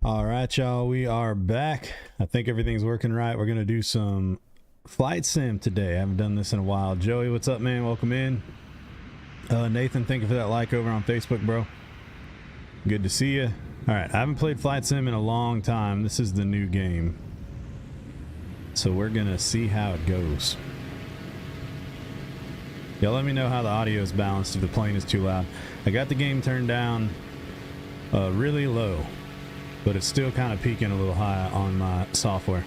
All right, y'all, we are back. I think everything's working right. We're gonna do some flight sim today. I haven't done this in a while. Joey, what's up, man? Welcome in. Nathan, thank you for that like over on Facebook, bro. Good to see you. All right, I haven't played flight sim in a long time. This is the new game, so we're gonna see how it goes. Y'all let me know how the audio is balanced if the plane is too loud. I got the game turned down really low, but it's still kind of peaking a little high on my software.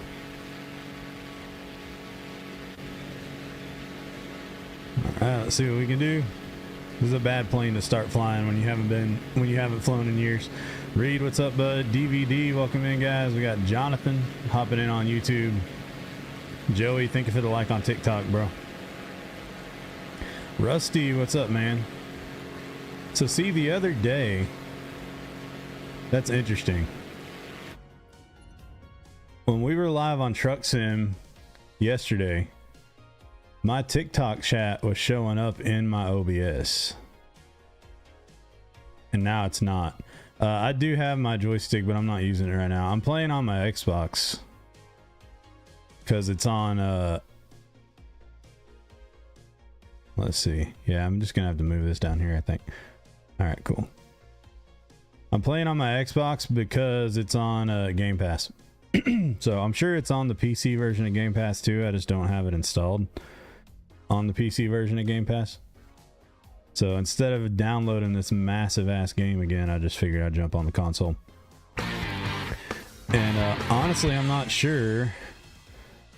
All right, let's see what we can do. This is a bad plane to start flying when you haven't flown in years. Reed, what's up, bud? DVD, welcome in, guys. We got Jonathan hopping in on YouTube. Joey, thank you for the like on TikTok, bro. Rusty, what's up, man? So see, the other day, that's interesting. When we were live on Truck Sim yesterday, my TikTok chat was showing up in my OBS. And now it's not. I do have my joystick, but I'm not using it right now. I'm playing on my Xbox because it's on, let's see. Yeah, I'm just gonna have to move this down here, I think. All right, cool. I'm playing on my Xbox because it's on Game Pass. So I'm sure it's on the PC version of Game Pass too. I just don't have it installed on the PC version of Game Pass. So instead of downloading this massive ass game again, I just figured I'd jump on the console. And honestly, I'm not sure.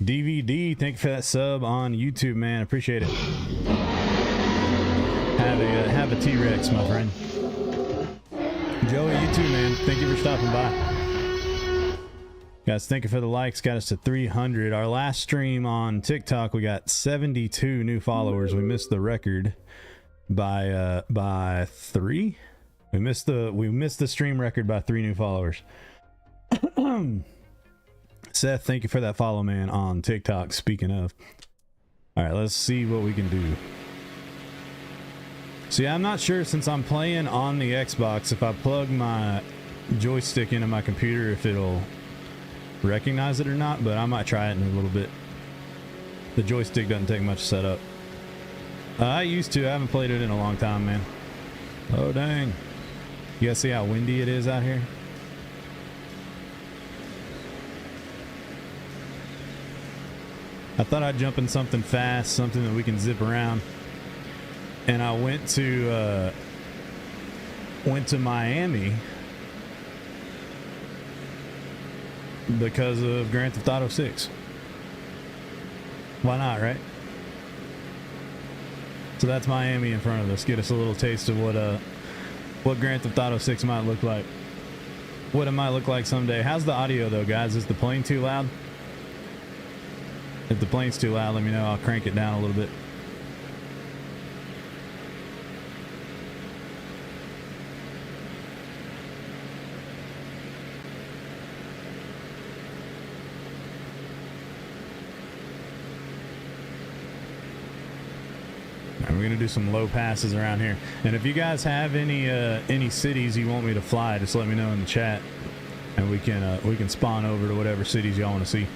DVD, thank you for that sub on YouTube, man. Appreciate it. Have a T-Rex, my friend. Joey, you too, man. Thank you for stopping by. Guys, thank you for the likes. Got us to 300. Our last stream on TikTok, we got 72 new followers. We missed the record by 3. We missed the stream record by 3 new followers. Seth, thank you for that follow, man, on TikTok. Speaking of, all right, let's see what we can do. See, I'm not sure, since I'm playing on the Xbox, if I plug my joystick into my computer, if it'll recognize it or not, but I might try it in a little bit. The joystick doesn't take much to set up. I used to. I haven't played it in a long time, man. Oh, dang. You guys see how windy it is out here? I thought I'd jump in something fast, something that we can zip around. And I went to Miami because of Grand Theft Auto 6. Why not, right? So that's Miami in front of us. Get us a little taste of what Grand Theft Auto 6 might look like. What it might look like someday. How's the audio though, guys? Is the plane too loud? If the plane's too loud, let me know. I'll crank it down a little bit. We're gonna do some low passes around here, and if you guys have any cities you want me to fly, just let me know in the chat, and we can spawn over to whatever cities y'all want to see.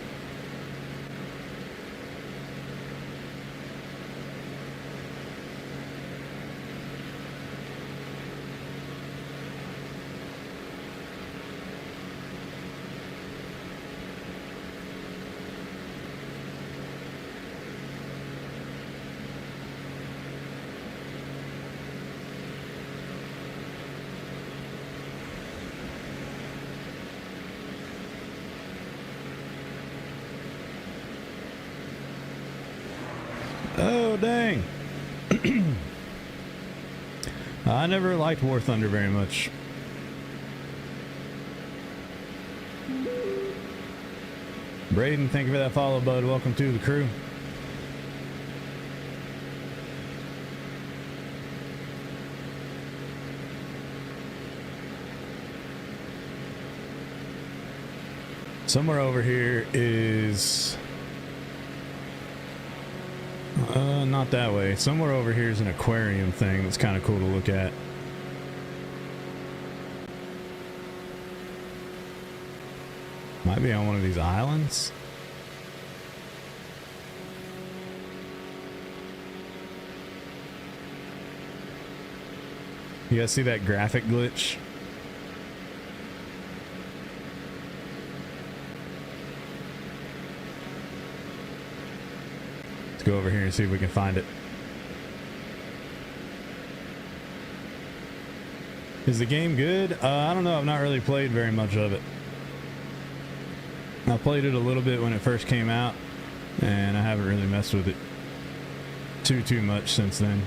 Oh, dang. I never liked War Thunder very much. Braden, thank you for that follow, bud. Welcome to the crew. Somewhere over here is... not that way. Somewhere over here is an aquarium thing that's kind of cool to look at. Might be on one of these islands. You guys see that graphic glitch? Go over here and see if we can find it. Is the game good? I don't know. I've not really played very much of it. I played it a little bit when it first came out, and I haven't really messed with it too much since then.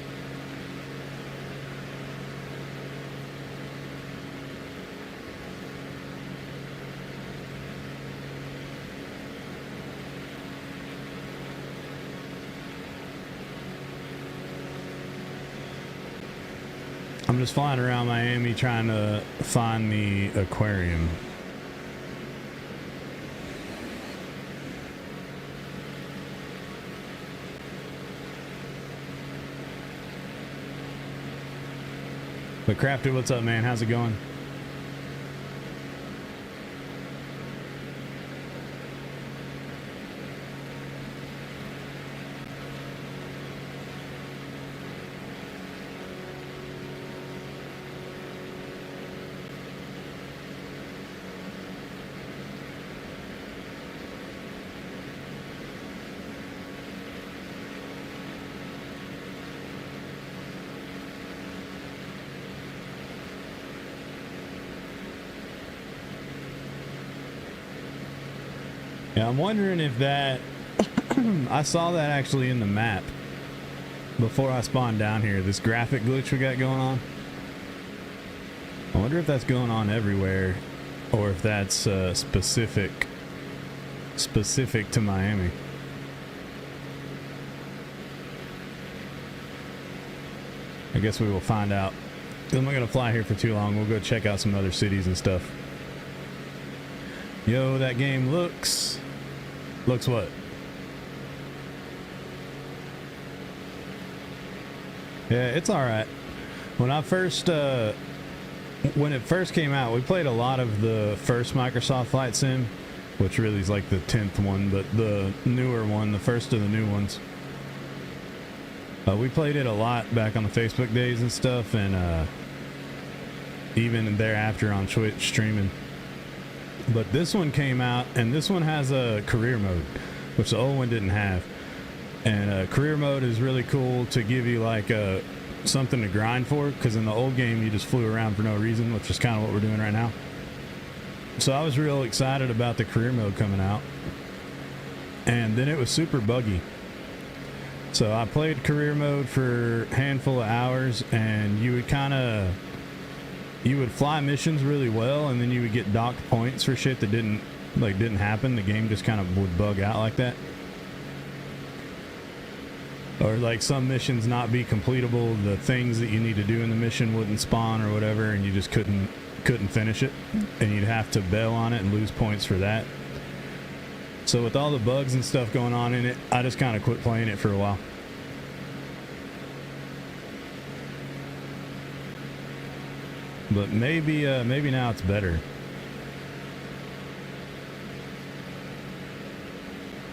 I'm just flying around Miami trying to find the aquarium. But Crafted, what's up, man? How's it going? Yeah, I'm wondering if that... I saw that actually in the map before I spawned down here, this graphic glitch we got going on. I wonder if that's going on everywhere or if that's specific to Miami. I guess we will find out. I'm not gonna fly here for too long. We'll go check out some other cities and stuff. Yo, that game looks what? Yeah, it's all right. When it first came out, we played a lot of the first Microsoft Flight Sim, which really is like the 10th one, but the newer one, the first of the new ones. We played it a lot back on the Facebook days and stuff, and even thereafter on Twitch streaming. But this one came out, and this one has a career mode, which the old one didn't have. And career mode is really cool to give you like something to grind for, because in the old game you just flew around for no reason, which is kind of what we're doing right now. So I was real excited about the career mode coming out, and then it was super buggy. So I played career mode for a handful of hours, and you would fly missions really well, and then you would get docked points for shit that didn't happen. The game just kind of would bug out like that. Or like some missions not be completable, the things that you need to do in the mission wouldn't spawn or whatever, and you just couldn't finish it, and you'd have to bail on it and lose points for that. So with all the bugs and stuff going on in it, I just kind of quit playing it for a while. But maybe now it's better.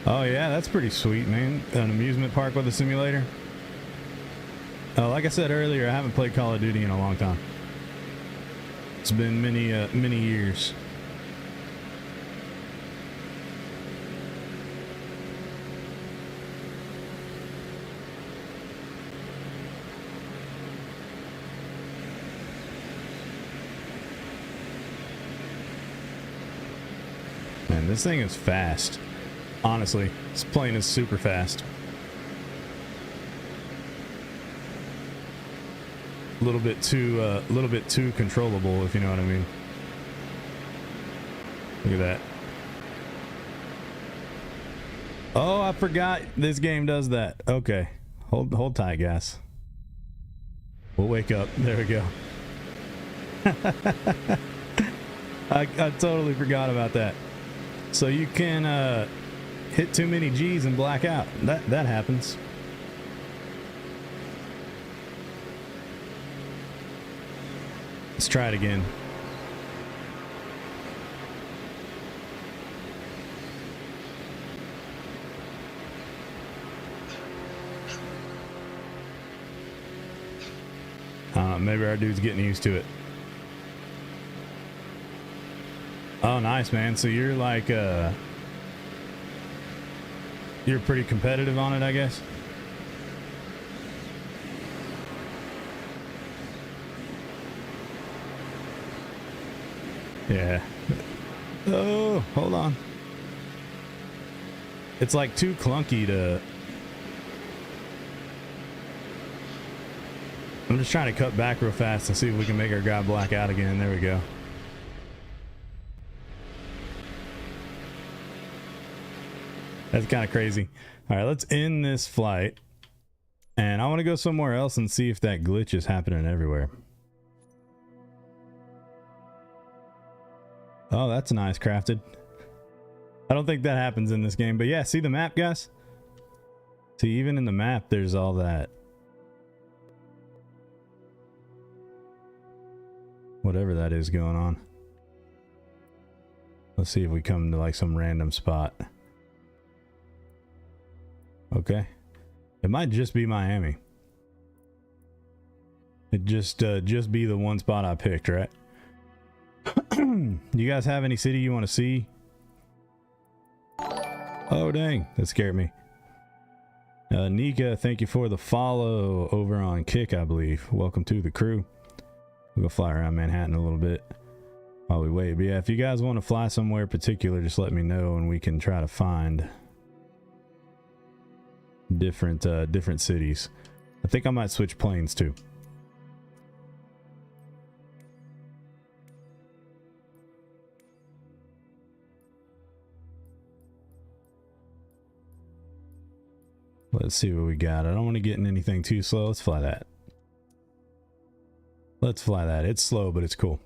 Oh yeah, that's pretty sweet, man. An amusement park with a simulator. Like I said earlier, I haven't played Call of Duty in a long time. It's been many years. Man, this thing is fast. Honestly, this plane is super fast. A little bit too controllable, if you know what I mean. Look at that. Oh, I forgot this game does that. Okay, hold tight, guys. We'll wake up. There we go. I totally forgot about that. So you can hit too many G's and black out. That happens. Let's try it again. Maybe our dude's getting used to it. Oh, nice, man. So you're like, you're pretty competitive on it, I guess? Yeah. Oh, hold on. It's like too clunky to... I'm just trying to cut back real fast and see if we can make our guy black out again. There we go. That's kind of crazy. All right, let's end this flight. And I want to go somewhere else and see if that glitch is happening everywhere. Oh, that's nice, crafted. I don't think that happens in this game, but yeah, see the map, guys? See, even in the map, there's all that. Whatever that is going on. Let's see if we come to like some random spot. Okay. It might just be Miami. It just be the one spot I picked, right? You guys have any city you want to see? Oh, dang. That scared me. Nika, thank you for the follow over on Kick, I believe. Welcome to the crew. We'll go fly around Manhattan a little bit while we wait. But yeah, if you guys want to fly somewhere particular, just let me know and we can try to find different cities. I think I might switch planes too. Let's see what we got. I don't want to get in anything too slow. Let's fly that. Let's fly that. It's slow, but it's cool.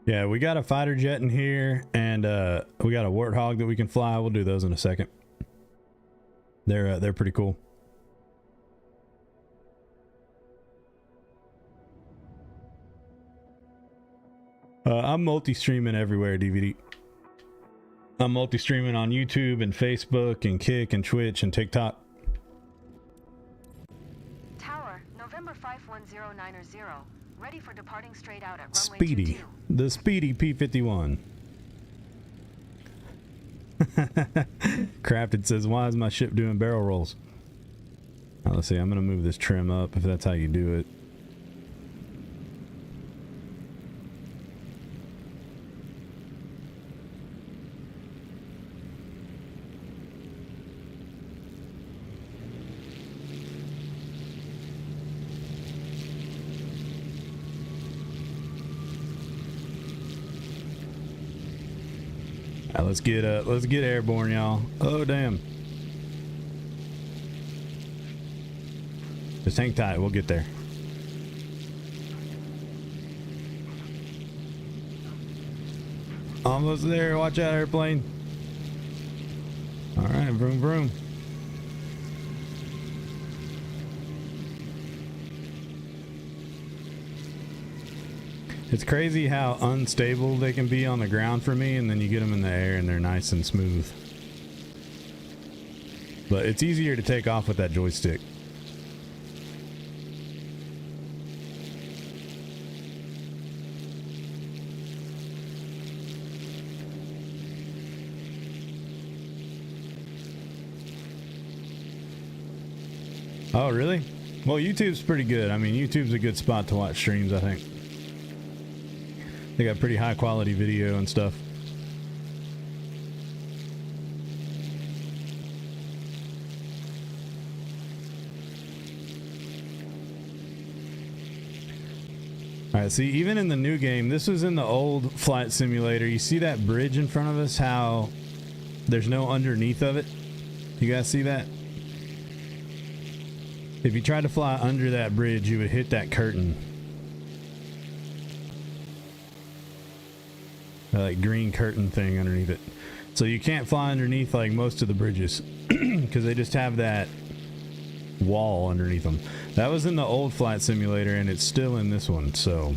Yeah, we got a fighter jet in here, and we got a Warthog that we can fly. We'll do those in a second. They're pretty cool. I'm multi-streaming everywhere, DVD. I'm multi-streaming on YouTube and Facebook and Kick and Twitch and TikTok. Tower, November 51090. Ready for departing straight out at runway Speedy. 22. The Speedy P-51. Crafted says, why is my ship doing barrel rolls? Now, let's see. I'm going to move this trim up if that's how you do it. All right, let's get airborne, y'all. Oh damn. Just hang tight, we'll get there. Almost there, watch out, airplane. All right, vroom vroom. It's crazy how unstable they can be on the ground for me, and then you get them in the air and they're nice and smooth. But it's easier to take off with that joystick. Oh, really? Well, YouTube's pretty good. I mean, YouTube's a good spot to watch streams, I think. They got pretty high quality video and stuff. All right, see, even in the new game, this was in the old Flight Simulator. You see that bridge in front of us, how there's no underneath of it? You guys see that? If you tried to fly under that bridge, you would hit that curtain. That like green curtain thing underneath it. So you can't fly underneath like most of the bridges because they just have that wall underneath them. That was in the old Flight Simulator and it's still in this one. So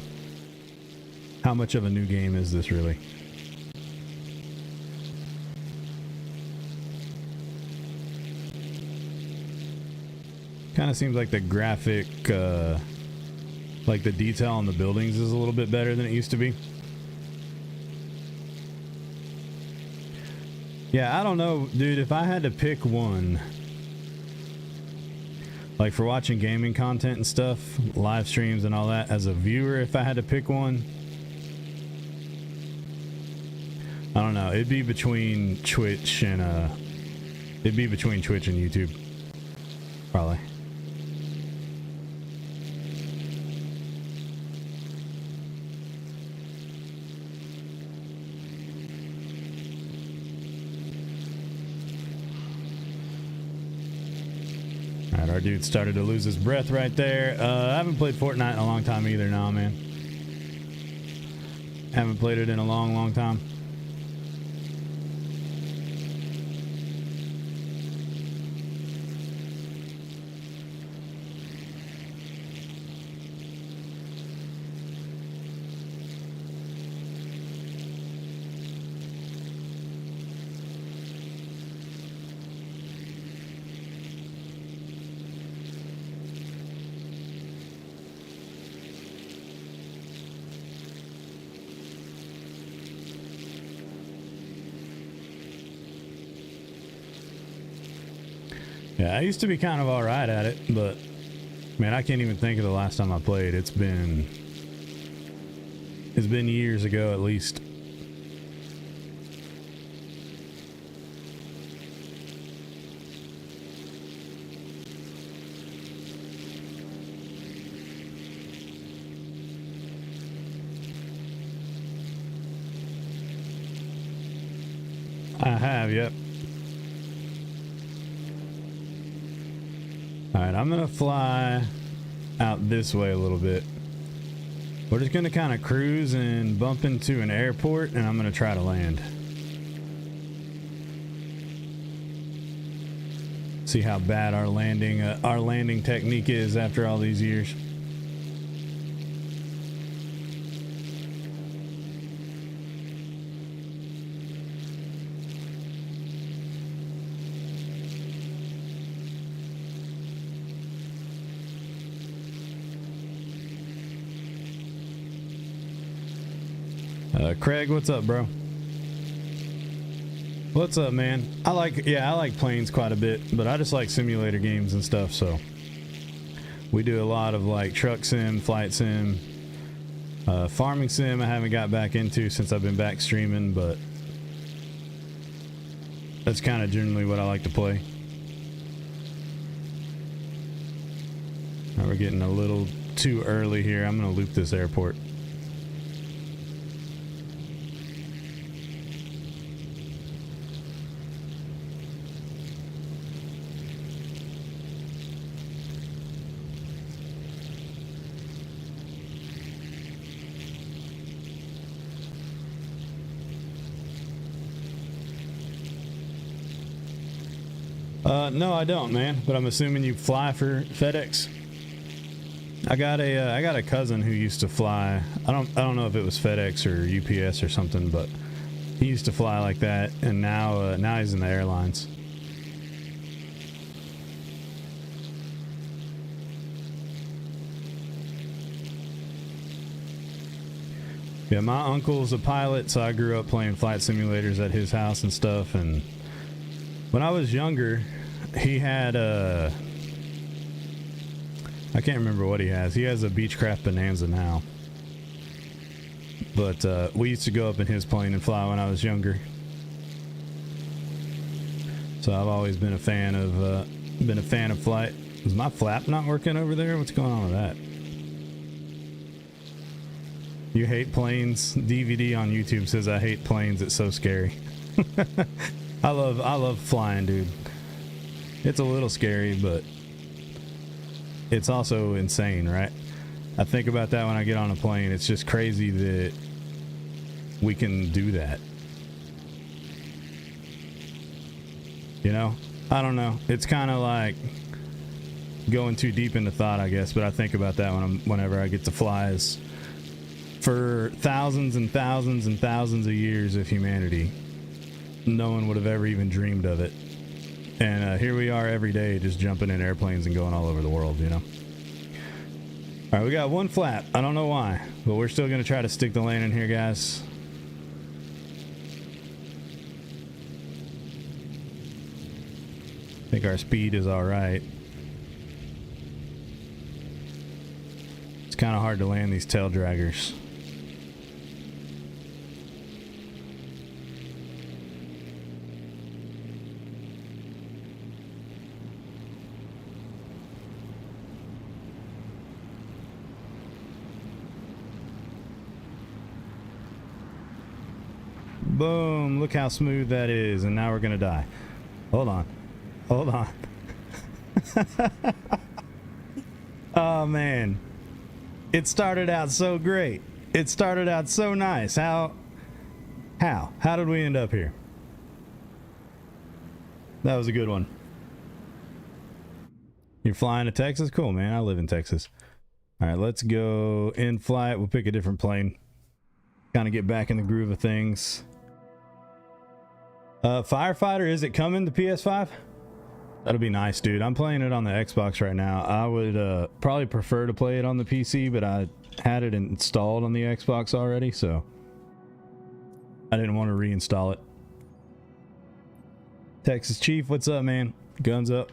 how much of a new game is this really? Kind of seems like the graphic, like the detail on the buildings is a little bit better than it used to be. Yeah, I don't know, dude, if I had to pick one, like for watching gaming content and stuff, live streams and all that, as a viewer, if I had to pick one, I don't know, it'd be between Twitch and, YouTube, probably. Our dude started to lose his breath right there. I haven't played Fortnite in a long time either now, man. Haven't played it in a long time. Yeah, I used to be kind of alright at it, but man, I can't even think of the last time I played. It's been years ago at least. I have, yep. Alright, I'm gonna fly out this way a little bit. We're just gonna kind of cruise and bump into an airport, and I'm gonna try to land. See how bad our landing technique is after all these years. Craig, what's up, bro? What's up, man? I like planes quite a bit, but I just like simulator games and stuff, so we do a lot of like truck sim, flight sim, farming sim I haven't got back into since I've been back streaming, but that's kind of generally what I like to play. Now we're getting a little too early here. I'm gonna loop this airport. No, I don't, man. But I'm assuming you fly for FedEx. I got a cousin who used to fly. I don't know if it was FedEx or UPS or something, but he used to fly like that, and now he's in the airlines. Yeah, my uncle's a pilot, so I grew up playing flight simulators at his house and stuff. And when I was younger, he had I can't remember what he has. He has a Beechcraft Bonanza now. But we used to go up in his plane and fly when I was younger. So I've always been a fan of flight. Is my flap not working over there? What's going on with that? You hate planes? DVD on YouTube says I hate planes. It's so scary. I love flying, dude. It's a little scary, but it's also insane, right? I think about that when I get on a plane. It's just crazy that we can do that. You know? I don't know. It's kind of like going too deep into thought, I guess, but I think about that whenever I get to fly. For thousands and thousands and thousands of years of humanity, no one would have ever even dreamed of it. And here we are every day just jumping in airplanes and going all over the world, you know? All right, we got one flap. I don't know why, but we're still going to try to stick the landing here, guys. I think our speed is all right. It's kind of hard to land these tail draggers. Boom, look how smooth that is, and now we're gonna die. Hold on. Oh man, it started out so great. It started out so nice. How did we end up here? That was a good one. You're flying to Texas? Cool, man. I live in Texas. All right, let's go in flight. We'll pick a different plane. Kind of get back in the groove of things. Firefighter, is it coming to PS5? That'll be nice, dude. I'm playing it on the Xbox right now. I would probably prefer to play it on the PC, but I had it installed on the Xbox already, so I didn't want to reinstall it. Texas Chief, what's up, man? Guns up.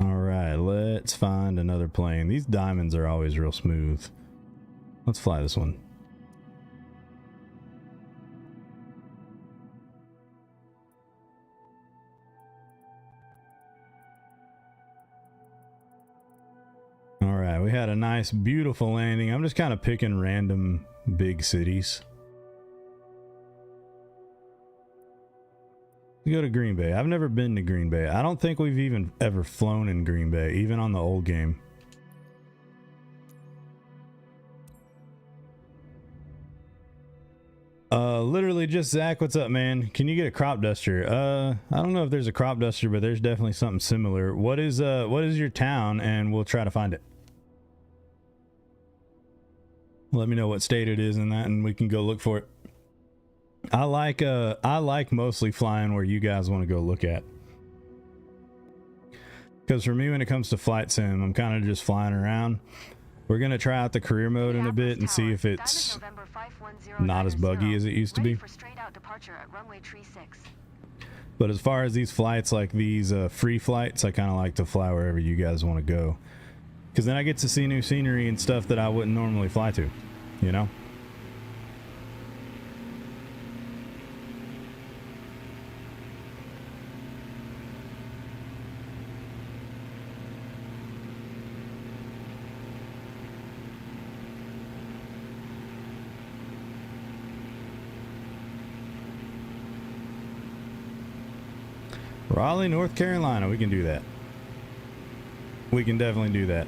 All right, let's find another plane. These diamonds are always real smooth. Let's fly this one. All right, we had a nice, beautiful landing. I'm just kind of picking random big cities. We go to Green Bay. I've never been to Green Bay. I don't think we've even ever flown in Green Bay, even on the old game. Literally just Zach, what's up, man? Can you get a crop duster? I don't know if there's a crop duster, but there's definitely something similar. What is your town, and we'll try to find it. Let me know what state it is in that, and we can go look for it. I like mostly flying where you guys want to go look at. Because for me, when it comes to flight sim, I'm kind of just flying around. We're going to try out the career mode in a bit and see if it's not as buggy as it used to be. But as far as these flights, like these free flights, I kind of like to fly wherever you guys want to go. Because then I get to see new scenery and stuff that I wouldn't normally fly to, you know? Raleigh, North Carolina. We can do that. We can definitely do that.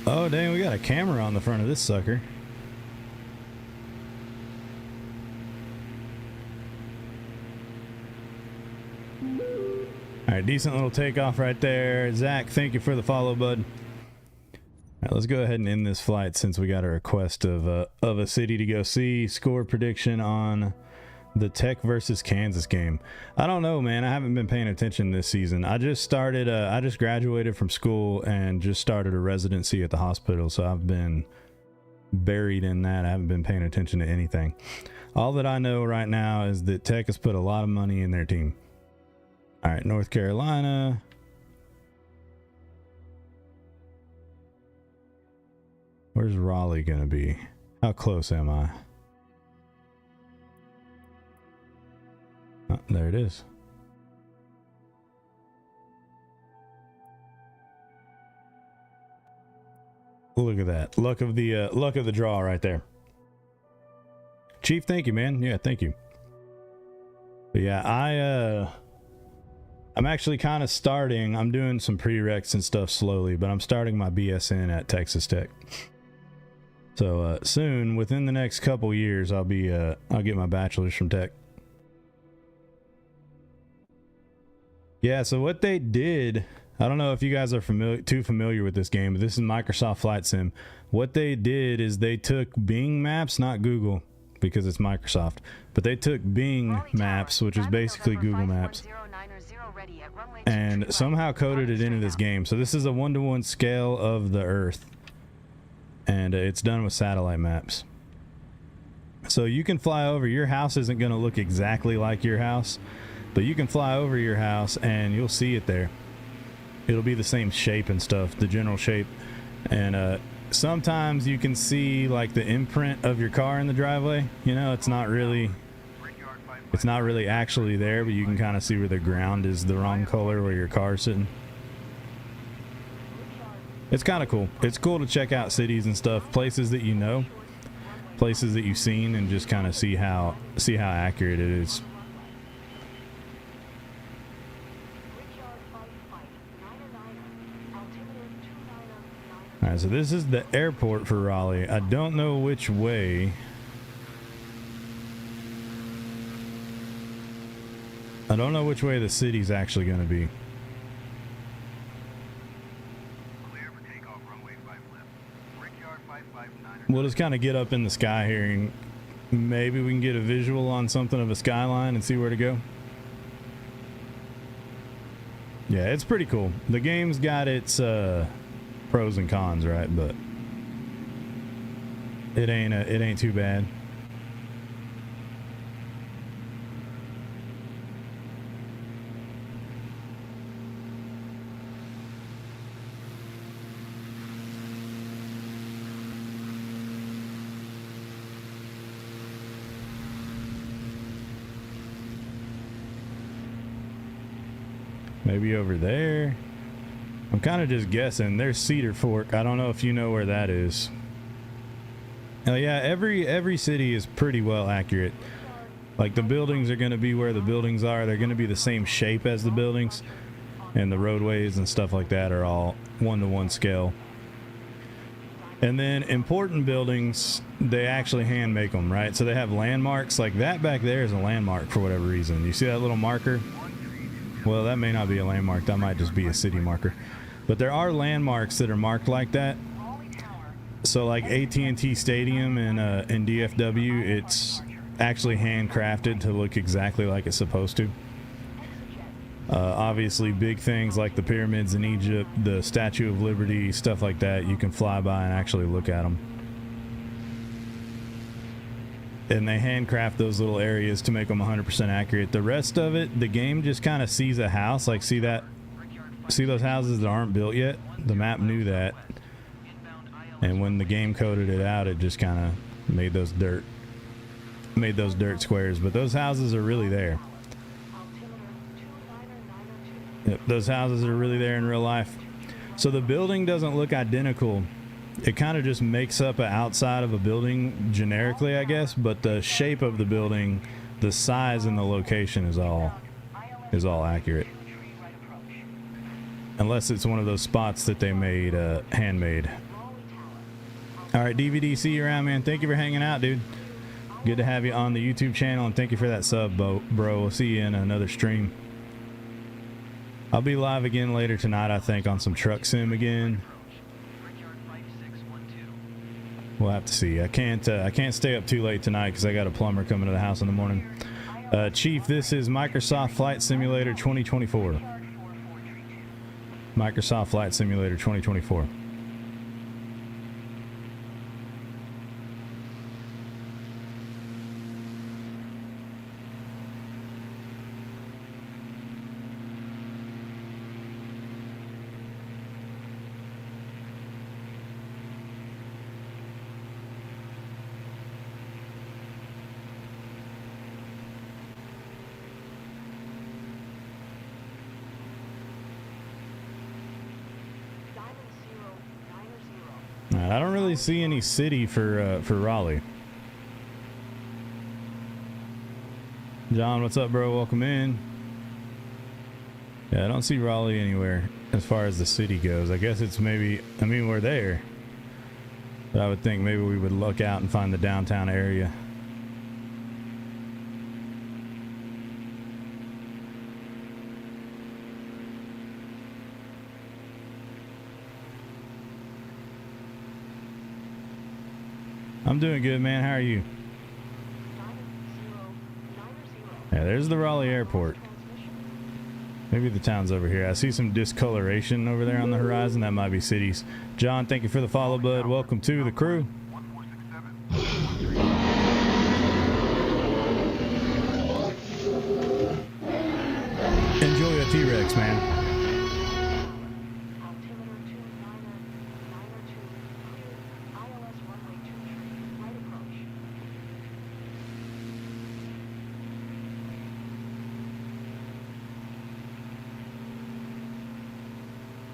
Oh, dang, we got a camera on the front of this sucker. right, decent little takeoff right there. Zach, thank you for the follow, bud. All right, let's go ahead and end this flight since we got a request of a city to go see. Score prediction on the Tech versus Kansas game. I don't know, man. I haven't been paying attention this season. I just started, I just graduated from school and just started a residency at the hospital. So I've been buried in that. I haven't been paying attention to anything. All that I know right now is that Tech has put a lot of money in their team. All right, North Carolina. Where's Raleigh going to be? How close am I? Oh, there it is. Look at that. Luck of the draw right there. Chief, thank you, man. Yeah, thank you. But yeah, I'm actually kind of starting. I'm doing some prereqs and stuff slowly, but I'm starting my BSN at Texas Tech. So soon, within the next couple years, I'll get my bachelor's from Tech. Yeah, so what they did, I don't know if you guys are too familiar with this game, but this is Microsoft Flight Sim. What they did is they took Bing Maps, not Google, because it's Microsoft, but they took Bing Maps, which is basically Google Maps, and somehow coded it into this game. So this is a 1-to-1 scale of the Earth, and it's done with satellite maps. So you can fly over. Your house isn't going to look exactly like your house, but you can fly over your house and you'll see it there. It'll be the same shape and stuff, the general shape. And sometimes you can see like the imprint of your car in the driveway. You know, it's not really actually there, but you can kind of see where the ground is the wrong color where your car's sitting. It's kind of cool. It's cool to check out cities and stuff, places that you know, places that you've seen, and just kind of see how accurate it is. All right, so this is the airport for Raleigh. I don't know which way. I don't know which way the city's actually going to be. We'll just kind of get up in the sky here and maybe we can get a visual on something of a skyline and see where to go. Yeah, it's pretty cool. The game's got its pros and cons, right? But it ain't too bad. Maybe over there. I'm kind of just guessing. There's Cedar Fork. I don't know if you know where that is. Yeah, every city is pretty well accurate. Like the buildings are going to be where the buildings are. They're going to be the same shape as the buildings, and the roadways and stuff like that are all 1-to-1 scale. And then important buildings, they actually hand make them, right? So they have landmarks. Like that back there is a landmark for whatever reason. You see that little marker? Well, that may not be a landmark. That might just be a city marker. But there are landmarks that are marked like that. So like AT&T Stadium in DFW, it's actually handcrafted to look exactly like it's supposed to. Obviously, big things like the pyramids in Egypt, the Statue of Liberty, stuff like that, you can fly by and actually look at them. And they handcraft those little areas to make them 100% accurate. The rest of it, the game just kind of sees a house. Like, see those houses that aren't built yet? The map knew that. And when the game coded it out, it just kind of made those dirt squares. But those houses are really there. Yep, those houses are really there in real life. So the building doesn't look identical. It kind of just makes up an outside of a building generically, I guess, but the shape of the building, the size and the location is all accurate. Unless it's one of those spots that they made handmade. All right, DVD, see you around, man. Thank you for hanging out, dude. Good to have you on the YouTube channel, and thank you for that sub, bro. We'll see you in another stream. I'll be live again later tonight, I think, on some truck sim again. We'll have to see. I can't stay up too late tonight because I got a plumber coming to the house in the morning. Chief, this is Microsoft Flight Simulator 2024. Microsoft Flight Simulator 2024. I don't really see any city for Raleigh. John, what's up, bro? Welcome in. Yeah, I don't see Raleigh anywhere as far as the city goes. I guess it's maybe, I mean, we're there. But I would think maybe we would look out and find the downtown area. I'm doing good, man. How are you? Yeah, there's the Raleigh Airport. Maybe the town's over here. I see some discoloration over there on the horizon. That might be cities. John, thank you for the follow, bud. Welcome to the crew. Enjoy a T-Rex, man.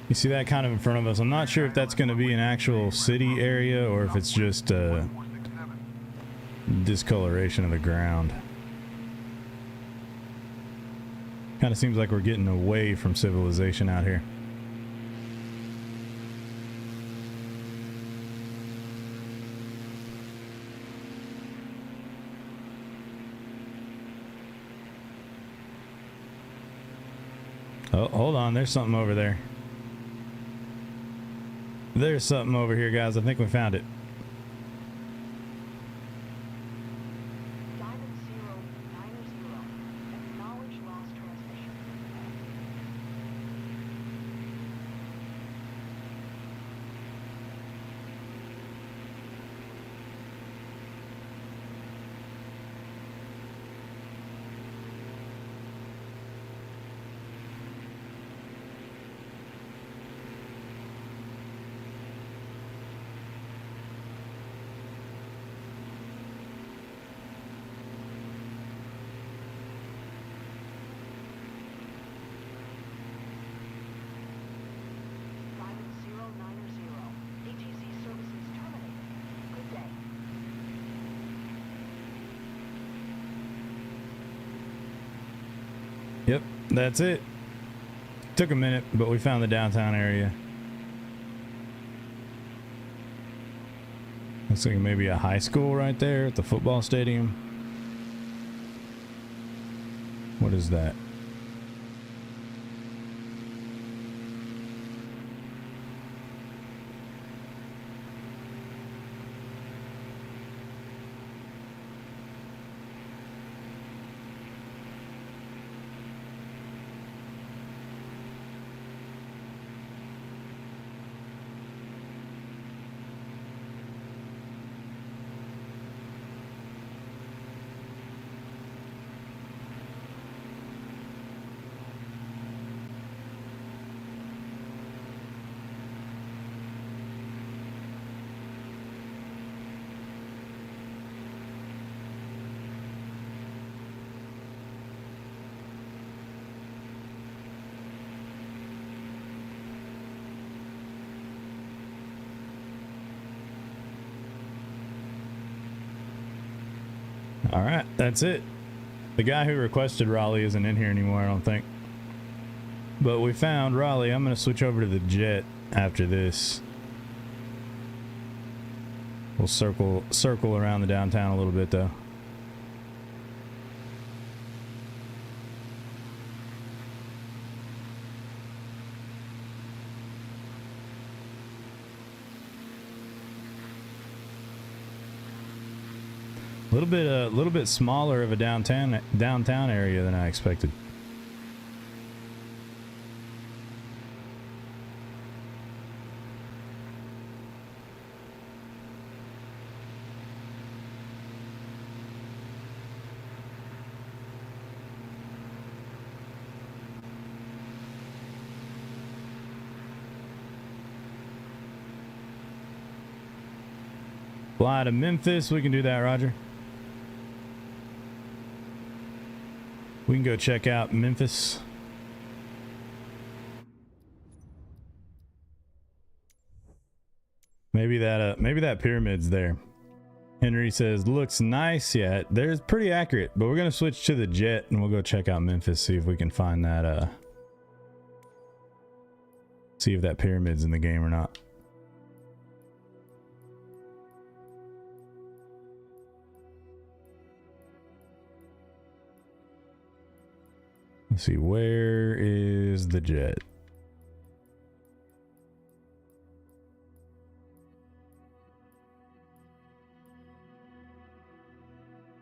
You see that kind of in front of us. I'm not sure if that's going to be an actual city area or if it's just discoloration of the ground. Kind of seems like we're getting away from civilization out here. Oh, hold on. There's something over there. There's something over here, guys. I think we found it. Yep, that's it. Took a minute, but we found the downtown area. Looks like maybe a high school right there at the football stadium. What is that? All right, that's it. The guy who requested Raleigh isn't in here anymore, I don't think. But we found Raleigh. I'm going to switch over to the jet after this. We'll circle around the downtown a little bit, though. little bit smaller of a downtown area than I expected. Fly to Memphis. We can do that, Roger. We can go check out Memphis. Maybe that pyramid's there. Henry says looks nice. Yeah, there's pretty accurate. But we're gonna switch to the jet and we'll go check out Memphis. See if we can find that. See if that pyramid's in the game or not. Let's see, where is the jet?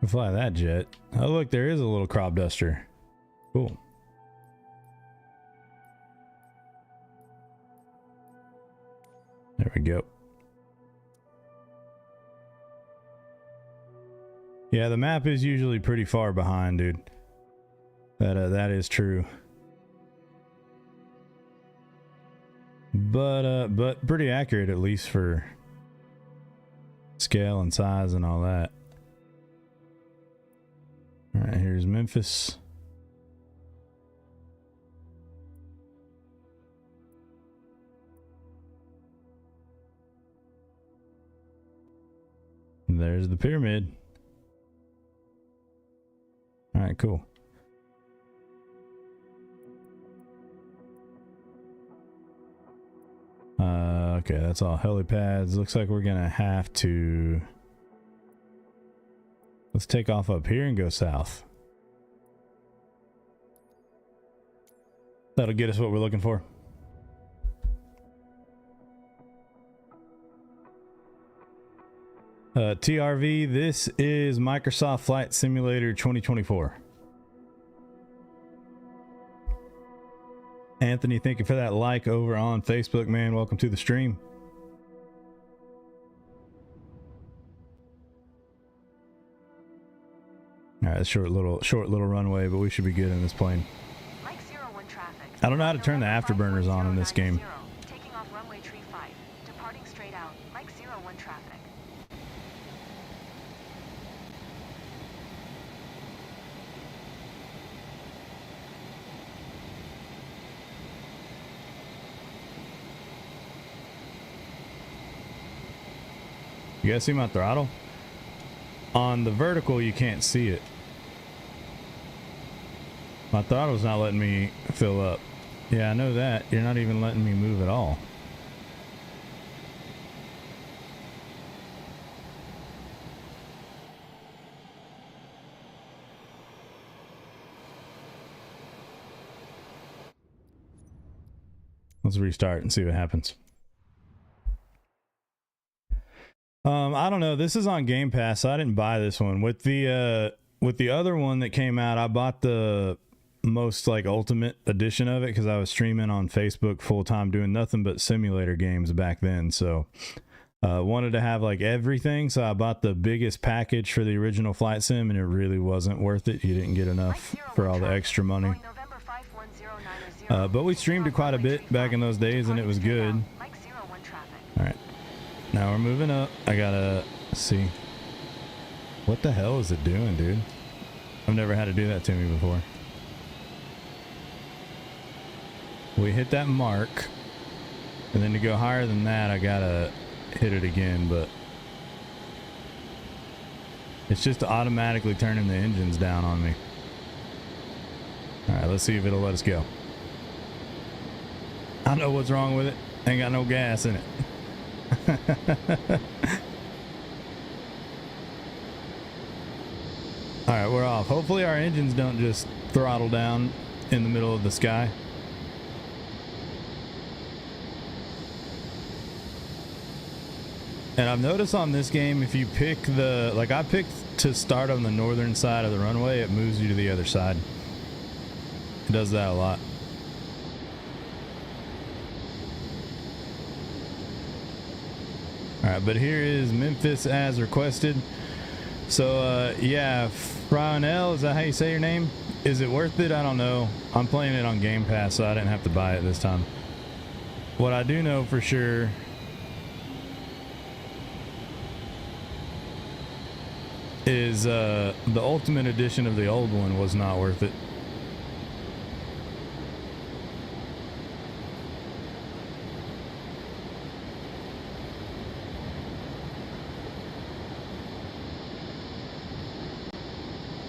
We'll fly that jet. Oh, look, there is a little crop duster. Cool. There we go. Yeah, the map is usually pretty far behind, dude. That is true. But pretty accurate, at least for scale and size and all that. All right, here's Memphis. And there's the pyramid. All right, cool. Okay, that's all helipads. Looks like we're gonna have to... Let's take off up here and go south. That'll get us what we're looking for. TRV, this is Microsoft Flight Simulator 2024. Anthony, thank you for that like over on Facebook, man. Welcome to the stream. All right, short little runway, but we should be good in this plane. Mike 01 traffic. I don't know how to turn the afterburners on in this game. Taking off runway 35, departing straight out. Mike 01 traffic. You guys see my throttle? On the vertical, you can't see it. My throttle's not letting me fill up. Yeah, I know that. You're not even letting me move at all. Let's restart and see what happens. I don't know. This is on Game Pass, so I didn't buy this one. With the other one that came out, I bought the most like ultimate edition of it because I was streaming on Facebook full time doing nothing but simulator games back then. So wanted to have like everything, so I bought the biggest package for the original flight sim, and it really wasn't worth it. You didn't get enough for all the extra money. But we streamed it quite a bit back in those days, and it was good. All right. Now we're moving up. I gotta see. What the hell is it doing, dude? I've never had to do that to me before. We hit that mark. And then to go higher than that, I gotta hit it again, but it's just automatically turning the engines down on me. Alright, let's see if it'll let us go. I know what's wrong with it. Ain't got no gas in it. All right, we're off. Hopefully our engines don't just throttle down in the middle of the sky. And I've noticed on this game, if you pick the, like I picked to start on the northern side of the runway, it moves you to the other side. It does that a lot. All right, but here is Memphis as requested. So, yeah, Frionel, is that how you say your name? Is it worth it? I don't know. I'm playing it on Game Pass, so I didn't have to buy it this time. What I do know for sure is the Ultimate Edition of the old one was not worth it.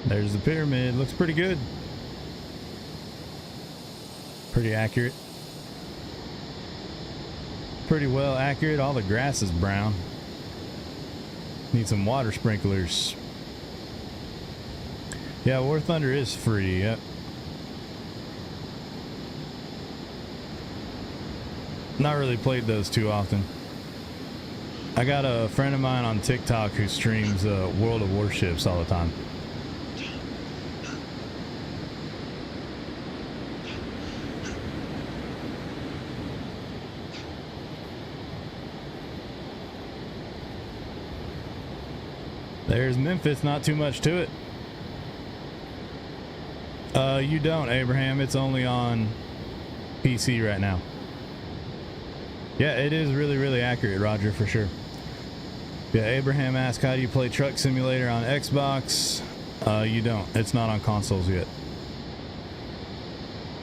There's the pyramid. Looks pretty good. Pretty accurate. Pretty well accurate. All the grass is brown. Need some water sprinklers. Yeah, War Thunder is free. Yep. Not really played those too often. I got a friend of mine on TikTok who streams World of Warships all the time. There's Memphis, not too much to it. You don't, Abraham. It's only on PC right now. Yeah, it is really, really accurate, Roger, for sure. Yeah, Abraham asked, how do you play Truck Simulator on Xbox? You don't. It's not on consoles yet.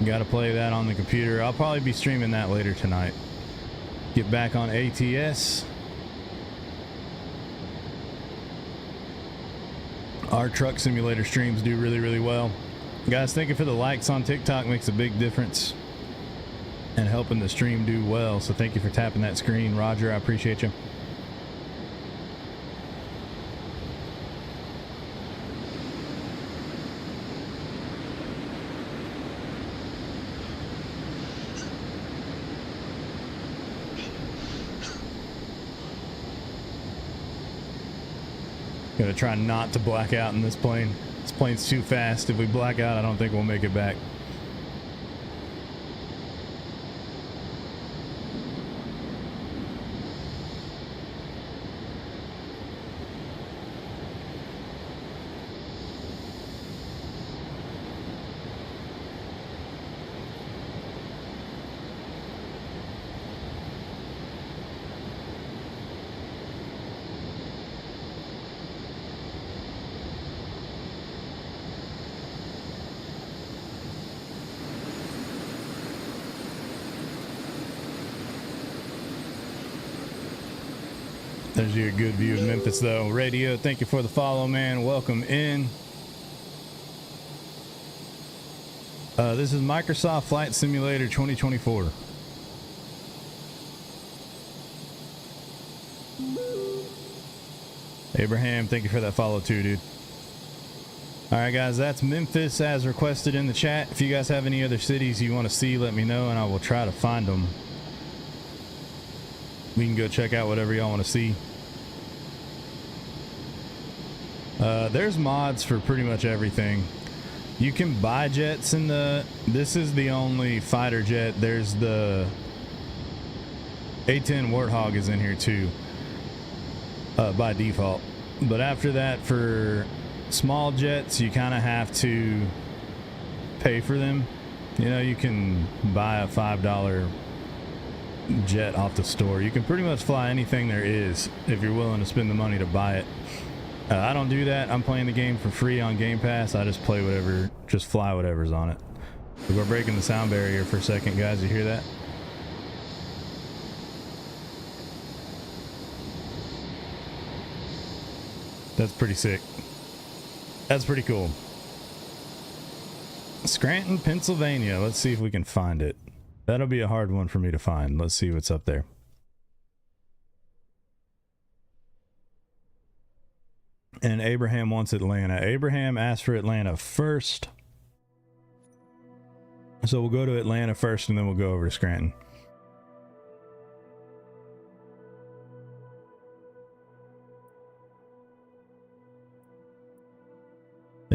You gotta play that on the computer. I'll probably be streaming that later tonight. Get back on ATS. Our Truck Simulator streams do really, really well. Guys, thank you for the likes on TikTok. Makes a big difference and helping the stream do well. So thank you for tapping that screen. Roger, I appreciate you. Gonna try not to black out in this plane. This plane's too fast. If we black out, I don't think we'll make it back. There's your good view of Memphis, though. Radio, thank you for the follow, man. Welcome in. This is Microsoft Flight Simulator 2024. Abraham, thank you for that follow, too, dude. All right, guys, that's Memphis as requested in the chat. If you guys have any other cities you want to see, let me know, and I will try to find them. We can go check out whatever y'all want to see. There's mods for pretty much everything. You can buy jets in the... This is the only fighter jet. There's the A-10 Warthog is in here too, by default. But after that, for small jets, you kind of have to pay for them. You know, you can buy a $5 jet off the store. You can pretty much fly anything there is if you're willing to spend the money to buy it. I don't do that. I'm playing the game for free on Game Pass. I just play whatever, just fly whatever's on it. We're breaking the sound barrier for a second, guys. You hear that? That's pretty sick. That's pretty cool. Scranton, Pennsylvania. Let's see if we can find it. That'll be a hard one for me to find. Let's see what's up there. And Abraham wants Atlanta. Abraham asked for Atlanta first. So we'll go to Atlanta first and then we'll go over to Scranton.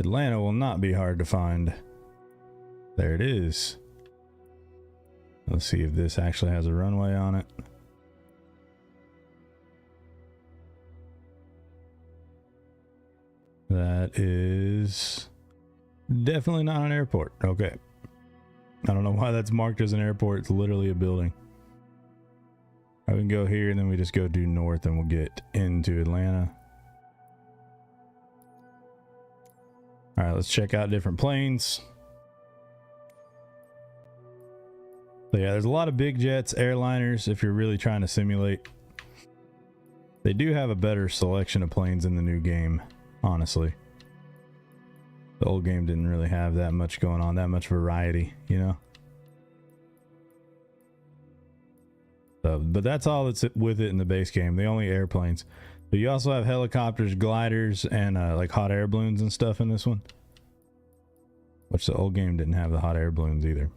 Atlanta will not be hard to find. There it is. Let's see if this actually has a runway on it. That is definitely not an airport. Okay. I don't know why that's marked as an airport. It's literally a building. I can go here and then we just go due north and we'll get into Atlanta. All right, let's check out different planes. So yeah, there's a lot of big jets, airliners, if you're really trying to simulate. They do have a better selection of planes in the new game, honestly. The old game didn't really have that much going on, that much variety, you know? So, but that's all that's with it in the base game, the only airplanes. But you also have helicopters, gliders, and like hot air balloons and stuff in this one. Which the old game didn't have the hot air balloons either.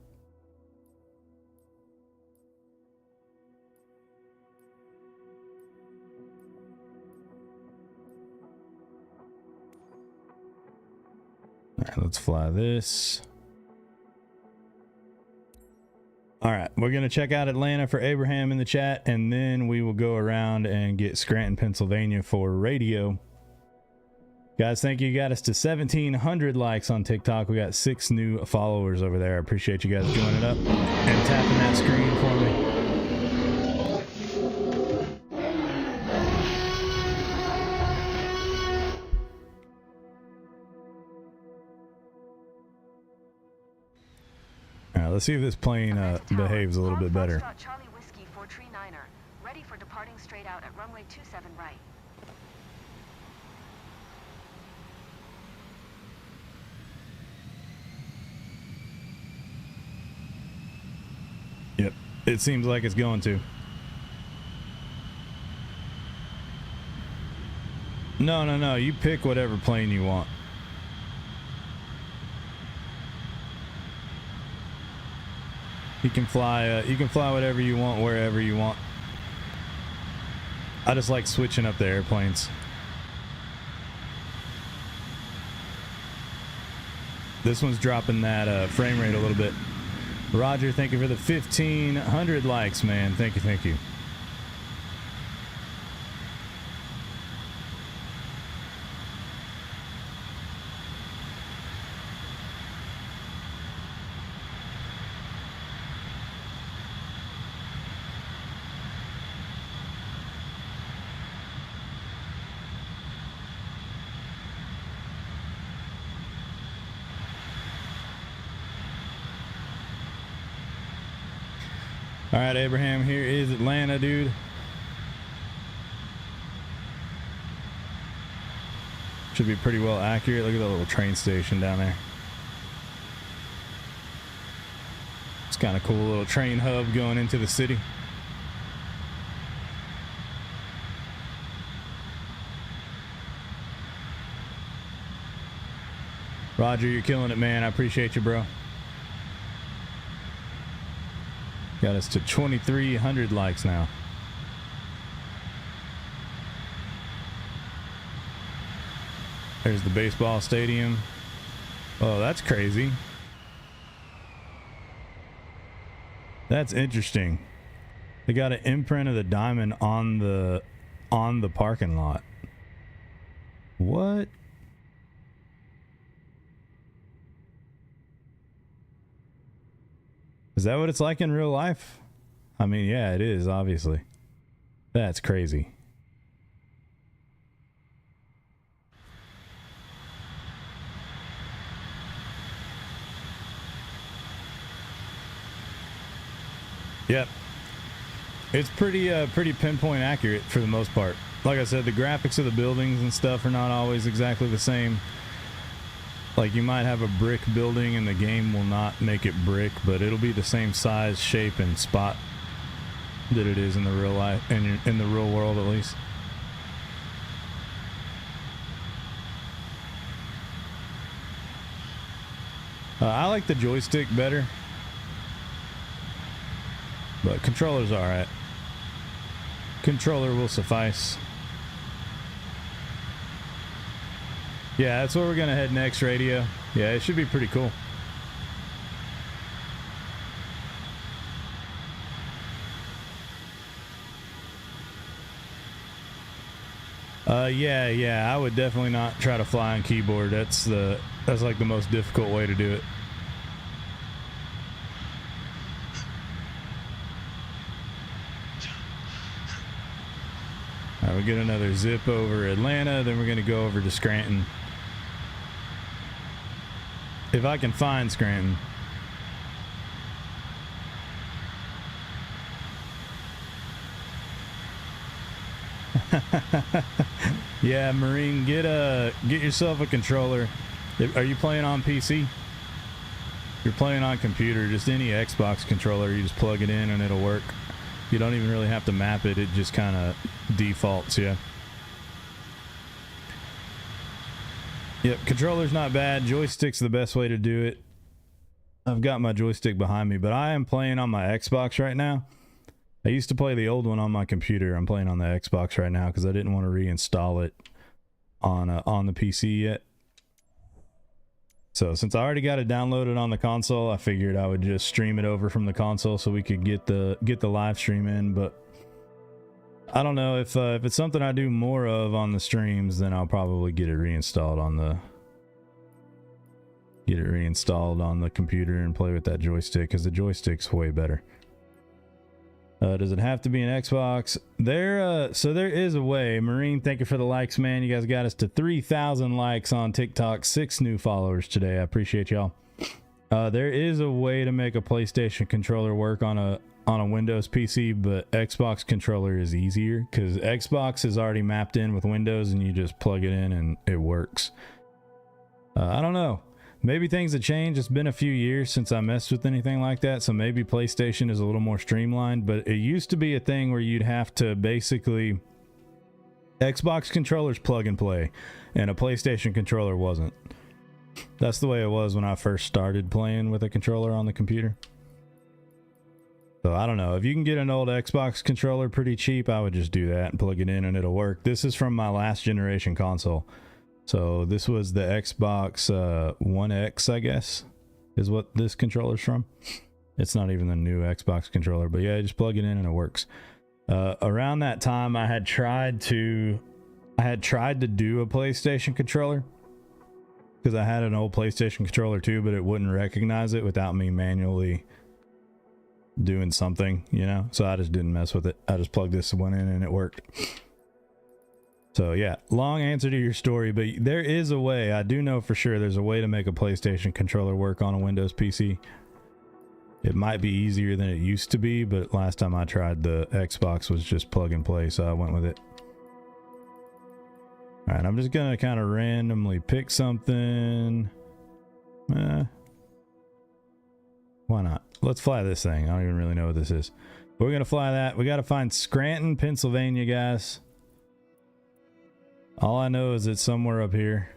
All right, let's fly this. All right, we're going to check out Atlanta for Abraham in the chat, and then we will go around and get Scranton, Pennsylvania for radio. Guys, thank you. You got us to 1,700 likes on TikTok. We got 6 new followers over there. I appreciate you guys joining up and tapping that screen for me. Let's see if this plane behaves a little bit better. Charlie Whiskey 439er, ready for departing straight out at runway 27 right. Yep, it seems like it's going to. No, you pick whatever plane you want. You can fly whatever you want, wherever you want. I just like switching up the airplanes. This one's dropping that frame rate a little bit. Roger, thank you for the 1,500 likes, man. Thank you. All right, Abraham, here is Atlanta, dude. Should be pretty well accurate. Look at the little train station down there. It's kind of cool little train hub going into the city. Roger, you're killing it, man. I appreciate you, bro. Got us to 2,300 likes now. There's the baseball stadium. Oh, that's crazy. That's interesting. They got an imprint of the diamond on the parking lot. What? Is that what it's like in real life? I mean, yeah, it is, obviously. That's crazy. Yep. It's pretty pinpoint accurate for the most part. Like I said, the graphics of the buildings and stuff are not always exactly the same. Like, you might have a brick building and the game will not make it brick, but it'll be the same size, shape, and spot that it is in the real life, in the real world at least. I like the joystick better, but controller's alright. Controller will suffice. Yeah, that's where we're gonna head next, radio. Yeah, it should be pretty cool. Yeah, I would definitely not try to fly on keyboard. That's like the most difficult way to do it. All right, we get another zip over Atlanta, then we're gonna go over to Scranton. If I can find Scranton. Yeah, Marine, get yourself a controller. Are you playing on PC? If you're playing on computer, just any Xbox controller, you just plug it in and it'll work. You don't even really have to map it, it just kind of defaults, yeah. Yep, controller's not bad. Joystick's the best way to do it. I've got my joystick behind me, but I am playing on my Xbox right now. I used to play the old one on my computer. I'm playing on the Xbox right now because I didn't want to reinstall it on the PC yet. So since I already got it downloaded on the console, I figured I would just stream it over from the console so we could get the live stream in. But I don't know if it's something I do more of on the streams, then I'll probably get it reinstalled on the computer and play with that joystick because the joystick's way better. Does it have to be an Xbox? So there is a way. Marine, thank you for the likes, man. You guys got us to 3,000 likes on TikTok. 6 new followers today. I appreciate y'all. There is a way to make a PlayStation controller work on a Windows PC, but Xbox controller is easier because Xbox is already mapped in with Windows and you just plug it in and it works. I don't know. Maybe things have changed. It's been a few years since I messed with anything like that, so maybe PlayStation is a little more streamlined, but it used to be a thing where you'd have to basically... Xbox controllers plug and play, and a PlayStation controller wasn't. That's the way it was when I first started playing with a controller on the computer. So I don't know. If you can get an old Xbox controller pretty cheap, I would just do that and plug it in and it'll work. This is from my last generation console. So this was the Xbox One X, I guess, is what this controller's from. It's not even the new Xbox controller, but yeah, just plug it in and it works. Around that time, I had tried to do a PlayStation controller because I had an old PlayStation controller too, but it wouldn't recognize it without me manually doing something, you know? So I just didn't mess with it. I just plugged this one in and it worked. So yeah, long answer to your story, but there is a way. I do know for sure there's a way to make a PlayStation controller work on a Windows PC. It might be easier than it used to be, but last time I tried, the Xbox was just plug and play, so I went with it. All right, I'm just gonna kind of randomly pick something. Why not? Let's fly this thing. I don't even really know what this is. But we're gonna fly that. We gotta find Scranton, Pennsylvania, guys. All I know is it's somewhere up here.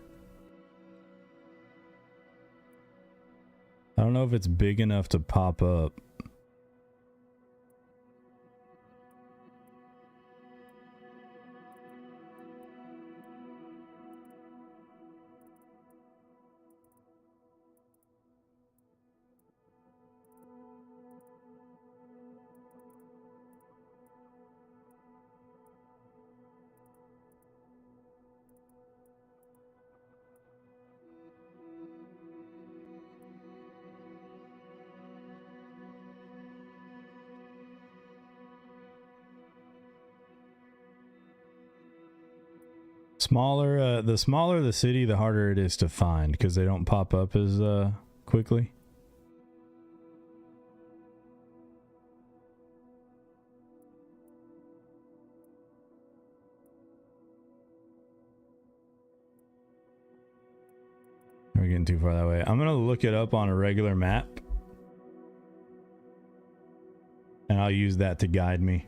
I don't know if it's big enough to pop up. The smaller the city, the harder it is to find because they don't pop up as quickly. We're getting too far that way. I'm gonna look it up on a regular map and I'll use that to guide me.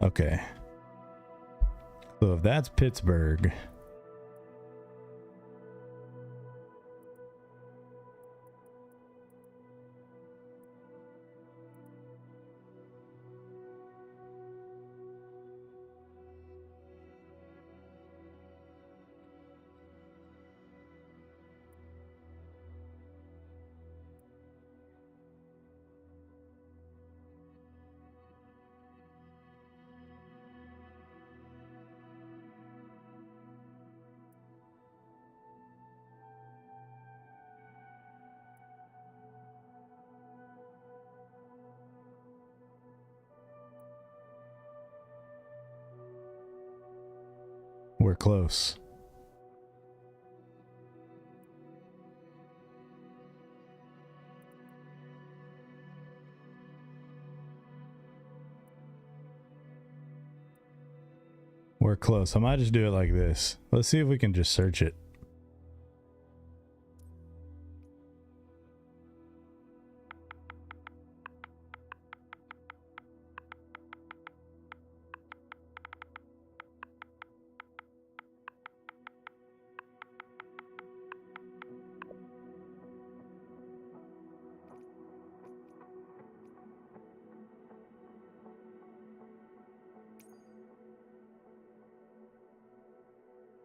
Okay. So if that's Pittsburgh, we're close. We're close. I might just do it like this. Let's see if we can just search it.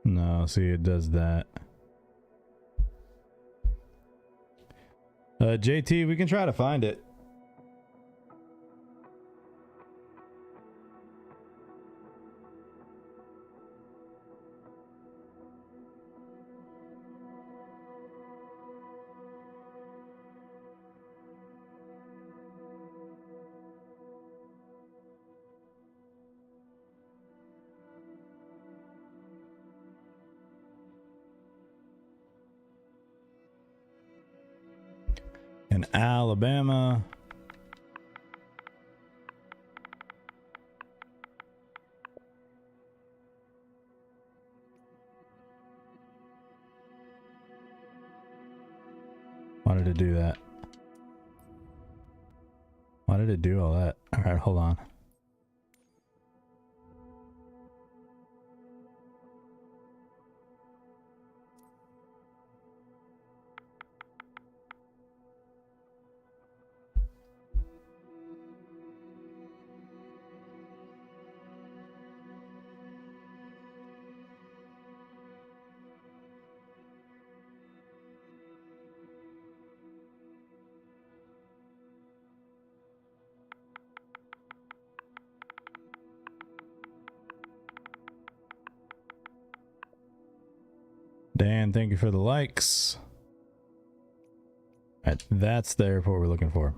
No, see, it does that. JT, we can try to find it. In Alabama. Why did it do that? Why did it do all that? All right, hold on. Dan, thank you for the likes. All right, that's the airport we're looking for.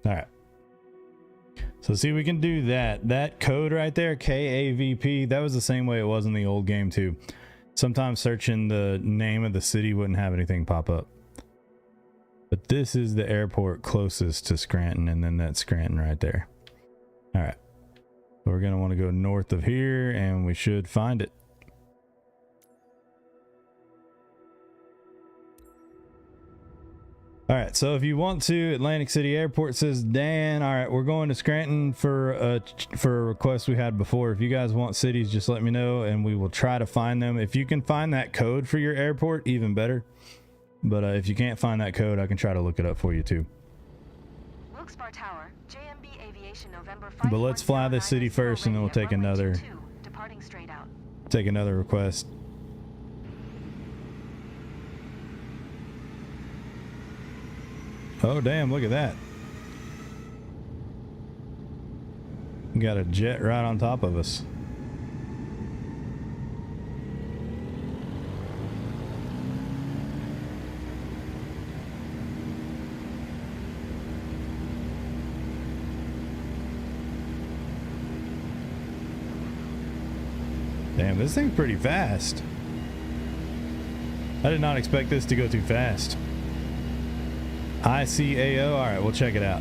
All right. So see, we can do that. That code right there, KAVP, that was the same way it was in the old game too. Sometimes searching the name of the city wouldn't have anything pop up. But this is the airport closest to Scranton, and then that's Scranton right there. All right. So we're going to want to go north of here, and we should find it. All right, so if you want to, Atlantic City Airport says Dan. All right, we're going to Scranton for a request we had before. If you guys want cities, just let me know, and we will try to find them. If you can find that code for your airport, even better. But if you can't find that code, I can try to look it up for you too. Wilkes-Barre Tower, JMB Aviation, November 5. But let's fly this city first, and then we'll take another. Departing straight out. Take another request. Oh, damn, look at that. We got a jet right on top of us. Damn, this thing's pretty fast. I did not expect this to go too fast. ICAO, all right, we'll check it out.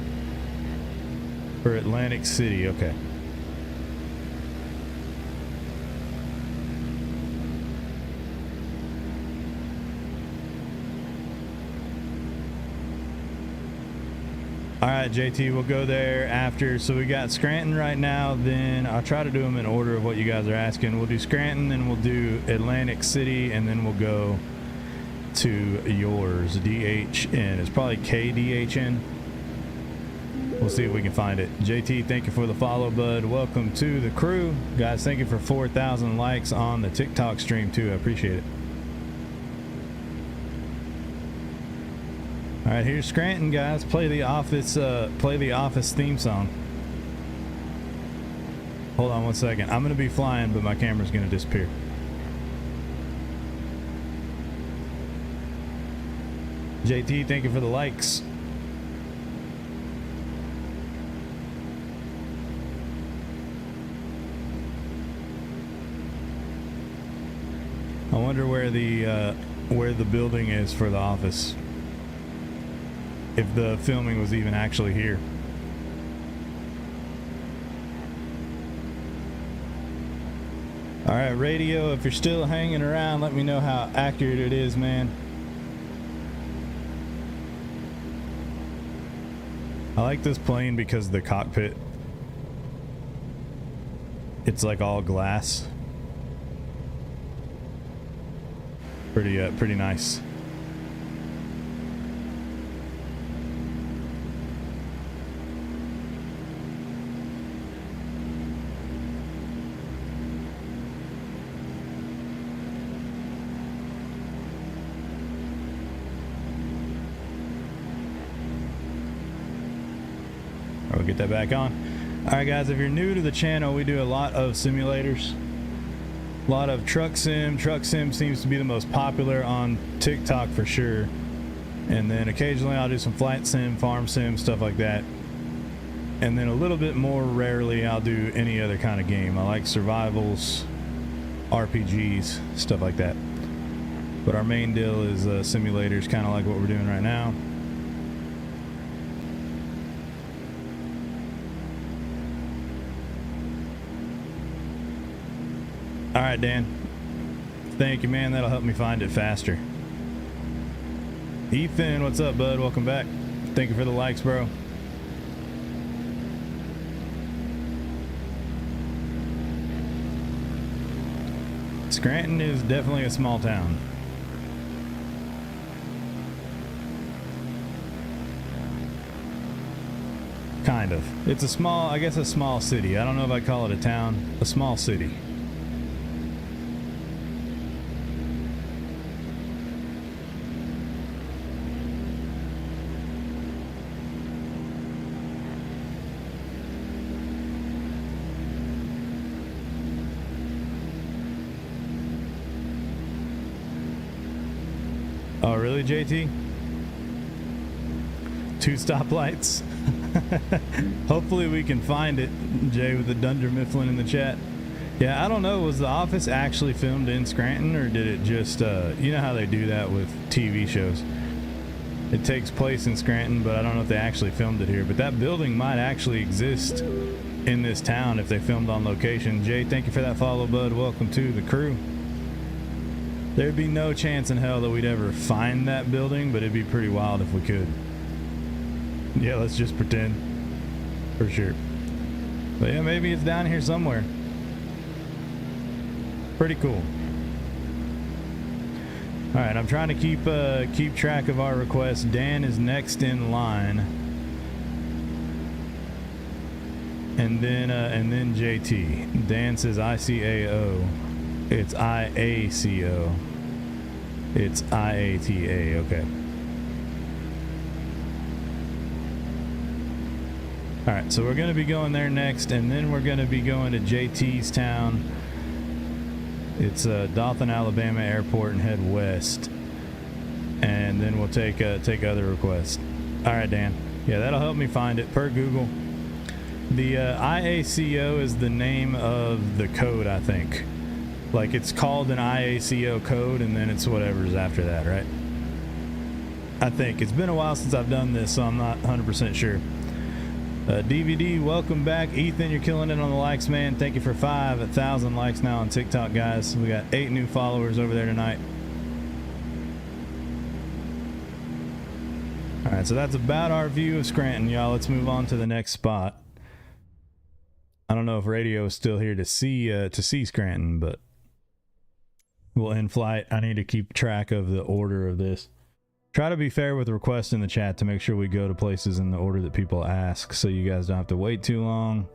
For Atlantic City, okay. All right, JT, we'll go there after. So we got Scranton right now. Then I'll try to do them in order of what you guys are asking. We'll do Scranton, then we'll do Atlantic City, and then we'll go to yours, DHN. It's probably KDHN. We'll see if we can find it. JT, thank you for the follow, bud. Welcome to the crew. Guys, thank you for 4,000 likes on the TikTok stream, too. I appreciate it. All right, here's Scranton, guys. Play the Office theme song. Hold on one second. I'm going to be flying, but my camera's going to disappear. JT, thank you for the likes. I wonder where the building is for the office. If the filming was even actually here. All right, radio, if you're still hanging around, let me know how accurate it is, man. I like this plane because the cockpit, it's like all glass. Pretty nice. We'll get that back on. All right, guys, if you're new to the channel, we do a lot of simulators. A lot of truck sim. Truck sim seems to be the most popular on TikTok for sure. And then occasionally I'll do some flight sim, farm sim, stuff like that. And then a little bit more rarely I'll do any other kind of game. I like survivals, RPGs, stuff like that. But our main deal is simulators, kind of like what we're doing right now. All right, Dan. Thank you, man. That'll help me find it faster. Ethan, what's up, bud? Welcome back. Thank you for the likes, bro. Scranton is definitely a small town. Kind of. It's a small, I guess a small city. I don't know if I call it a town. A small city. Oh, really, JT? 2 stoplights? Hopefully we can find it, Jay, with the Dunder Mifflin in the chat. Yeah, I don't know. Was The Office actually filmed in Scranton, or did it just, you know how they do that with TV shows? It takes place in Scranton, but I don't know if they actually filmed it here. But that building might actually exist in this town if they filmed on location. Jay, thank you for that follow, bud. Welcome to the crew. There'd be no chance in hell that we'd ever find that building, but it'd be pretty wild if we could. Yeah, let's just pretend. For sure. But yeah, maybe it's down here somewhere. Pretty cool. All right, I'm trying to keep track of our requests. Dan is next in line. And then JT. Dan says ICAO. It's IACO. It's IATA, okay. Alright, so we're going to be going there next, and then we're going to be going to JT's town. It's Dothan, Alabama Airport, and head west. And then we'll take other requests. Alright, Dan. Yeah, that'll help me find it per Google. The IACO is the name of the code, I think. Like, it's called an IACO code, and then it's whatever's after that, right? I think. It's been a while since I've done this, so I'm not 100% sure. DVD, welcome back. Ethan, you're killing it on the likes, man. Thank you for 5,000 likes now on TikTok, guys. We got 8 new followers over there tonight. All right, so that's about our view of Scranton, y'all. Let's move on to the next spot. I don't know if radio is still here to see Scranton, but we'll end flight. I need to keep track of the order of this. Try to be fair with requests in the chat to make sure we go to places in the order that people ask, so you guys don't have to wait too long.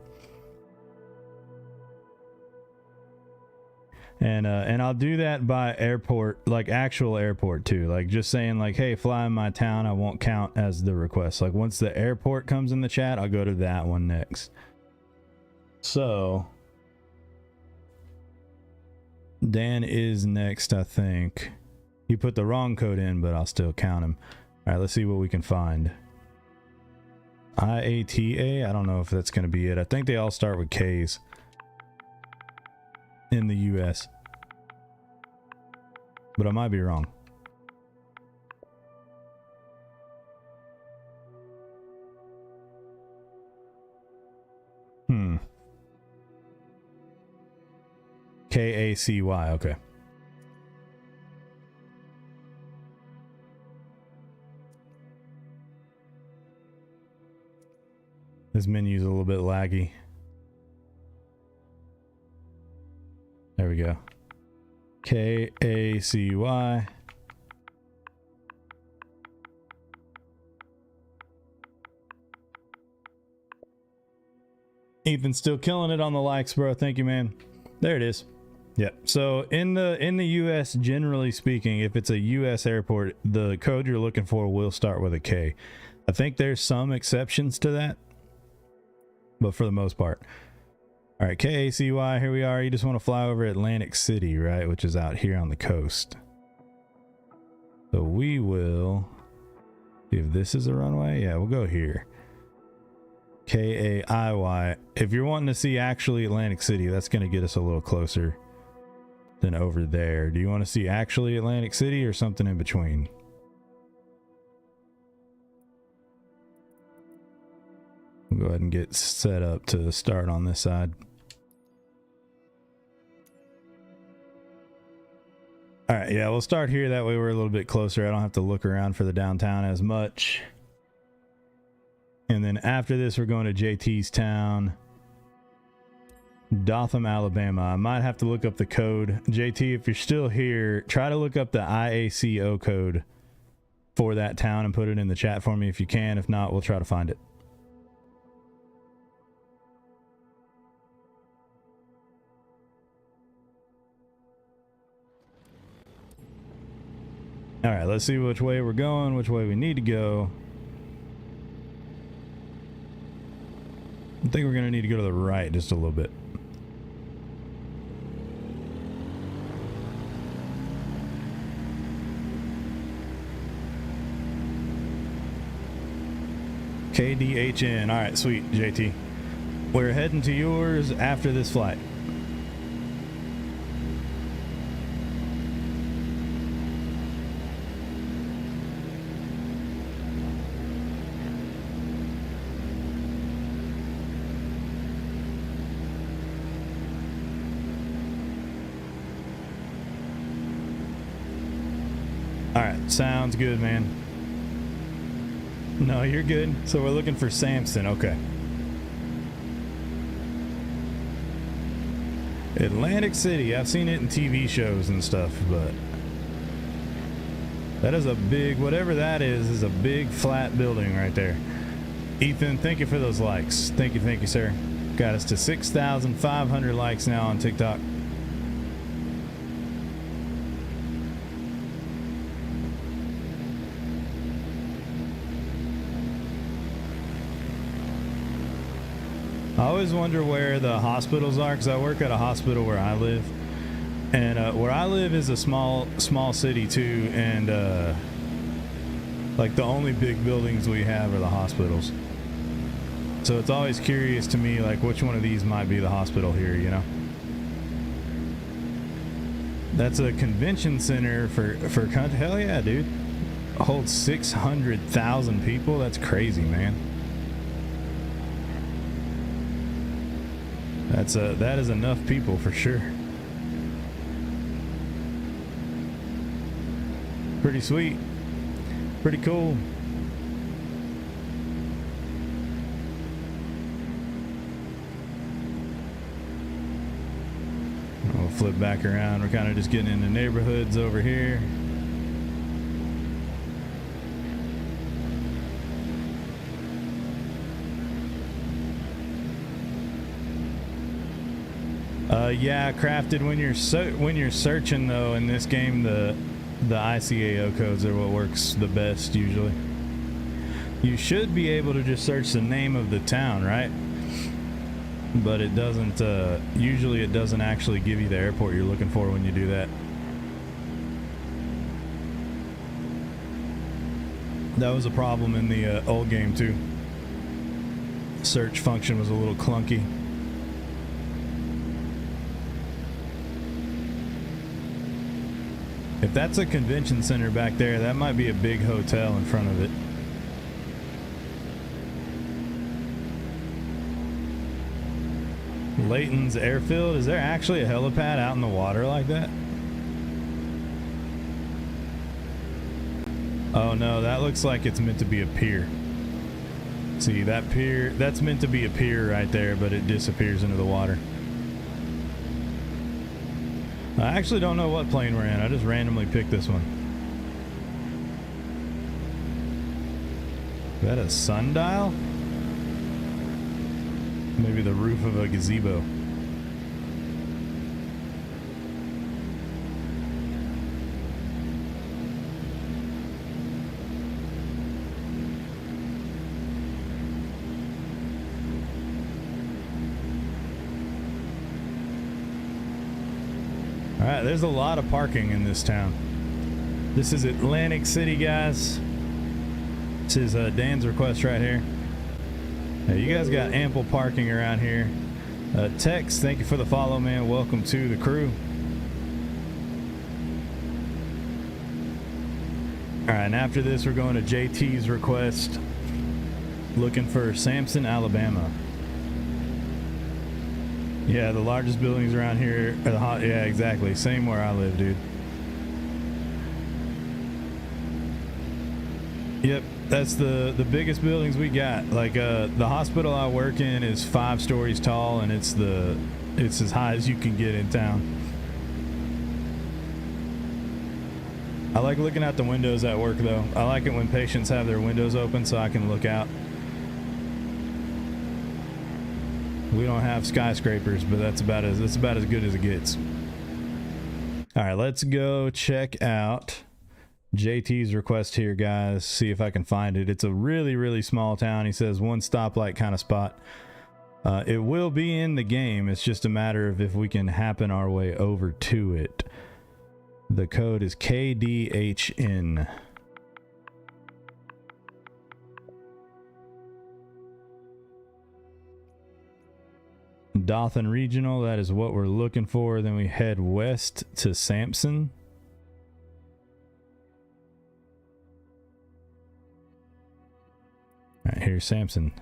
And I'll do that by airport, like actual airport too. Like just saying like, hey, fly in my town, I won't count as the request. Like once the airport comes in the chat, I'll go to that one next. So Dan is next, I think. He put the wrong code in, but I'll still count him. All right, let's see what we can find. IATA, I don't know if that's going to be it. I think they all start with K's in the US, but I might be wrong. KACY, okay. This menu's a little bit laggy. There we go. KACY. Ethan's still killing it on the likes, bro. Thank you, man. There it is. Yep. So in the US, generally speaking, if it's a US airport, the code you're looking for will start with a K. I think there's some exceptions to that, but for the most part. All right, KACY, here we are. You just want to fly over Atlantic City, right? Which is out here on the coast. So we will see if this is a runway. Yeah, we'll go here. KAIY. If you're wanting to see actually Atlantic City, that's going to get us a little closer than over there. Do you want to see actually Atlantic City or something in between? We'll go ahead and get set up to start on this side. All right, yeah, we'll start here. That way we're a little bit closer. I don't have to look around for the downtown as much. And then after this, we're going to JT's town, Dothan, Alabama. I might have to look up the code. JT, if you're still here, try to look up the IACO code for that town and put it in the chat for me if you can. If not, we'll try to find it. All right, let's see which way we're going, which way we need to go. I think we're going to need to go to the right just a little bit. KDHN. All right, sweet, JT. We're heading to yours after this flight. All right, sounds good, man. No, you're good. So we're looking for Samson. Okay. Atlantic City. I've seen it in TV shows and stuff, but that is a big, whatever that is a big flat building right there. Ethan, thank you for those likes. Thank you, sir. Got us to 6,500 likes now on TikTok. I always wonder where the hospitals are, because I work at a hospital where I live, and where I live is a small city too, and like the only big buildings we have are the hospitals. So it's always curious to me, like which one of these might be the hospital here, you know? That's a convention center for country. Hell yeah, dude! Holds 600,000 people. That's crazy, man. That is enough people for sure. Pretty sweet. Pretty cool. flip back around. We're kind of just getting into neighborhoods over here. Yeah, Crafted, when you're searching though in this game, the ICAO codes are what works the best usually. You should be able to just search the name of the town, right? But it doesn't, usually it doesn't actually give you the airport you're looking for when you do that. That was a problem in the old game too. Search function was a little clunky. If that's a convention center back there, that might be a big hotel in front of it. Layton's Airfield. Is there actually a helipad out in the water like that? Oh no, that looks like it's meant to be a pier. See, that pier, that's meant to be a pier right there, but it disappears into the water. I actually don't know what plane we're in. I just randomly picked this one. Is that a sundial? Maybe the roof of a gazebo. All right, there's a lot of parking in this town. This is Atlantic City, guys. This is Dan's request right here. You guys got ample parking around here. Tex, thank you for the follow, man. Welcome to the crew. All right, and after this, we're going to JT's request. Looking for Samson, Alabama. Yeah, the largest buildings around here are the hot. Yeah, exactly. Same where I live, dude. Yep, that's the biggest buildings we got. Like the hospital I work in is 5 stories tall, and it's as high as you can get in town. I like looking out the windows at work though. I like it when patients have their windows open so I can look out. We don't have skyscrapers, but that's about as good as it gets. All right, let's go check out JT's request here, guys. See if I can find it. It's a really, really small town. He says one stoplight kind of spot. It will be in the game. It's just a matter of if we can happen our way over to it. The code is KDHN. Dothan Regional, that is what we're looking for. Then we head west to Samson. All right, here's Samson.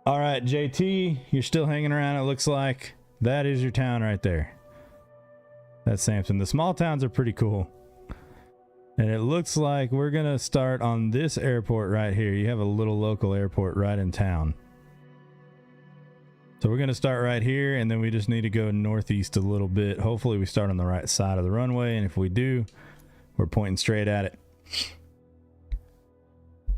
All right, JT, you're still hanging around, it looks like. That is your town right there. That's Samson. The small towns are pretty cool. And it looks like we're going to start on this airport right here. You have a little local airport right in town. So we're going to start right here, and then we just need to go northeast a little bit. Hopefully we start on the right side of the runway, and if we do, we're pointing straight at it.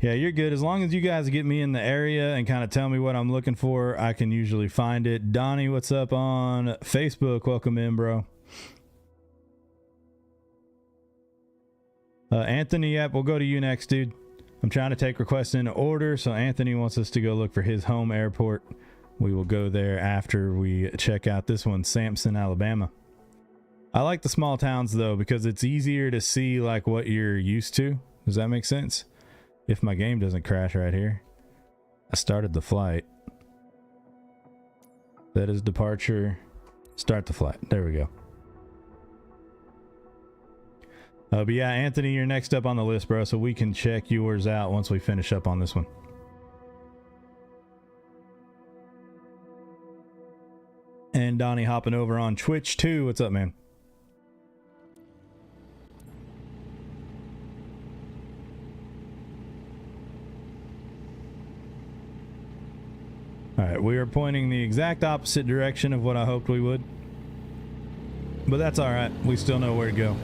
Yeah, you're good. As long as you guys get me in the area and kind of tell me what I'm looking for, I can usually find it. Donnie, what's up on Facebook? Welcome in, bro. Anthony, yep, we'll go to you next, dude. I'm trying to take requests in order, so Anthony wants us to go look for his home airport. We will go there after we check out this one, Samson, Alabama. I like the small towns, though, because it's easier to see like what you're used to. Does that make sense? If my game doesn't crash right here. I started the flight. That is departure. Start the flight. There we go. But yeah, Anthony, you're next up on the list, bro, so we can check yours out once we finish up on this one. And Donnie hopping over on Twitch too. What's up, man? All right, we are pointing the exact opposite direction of what I hoped we would. But that's all right. We still know where to go.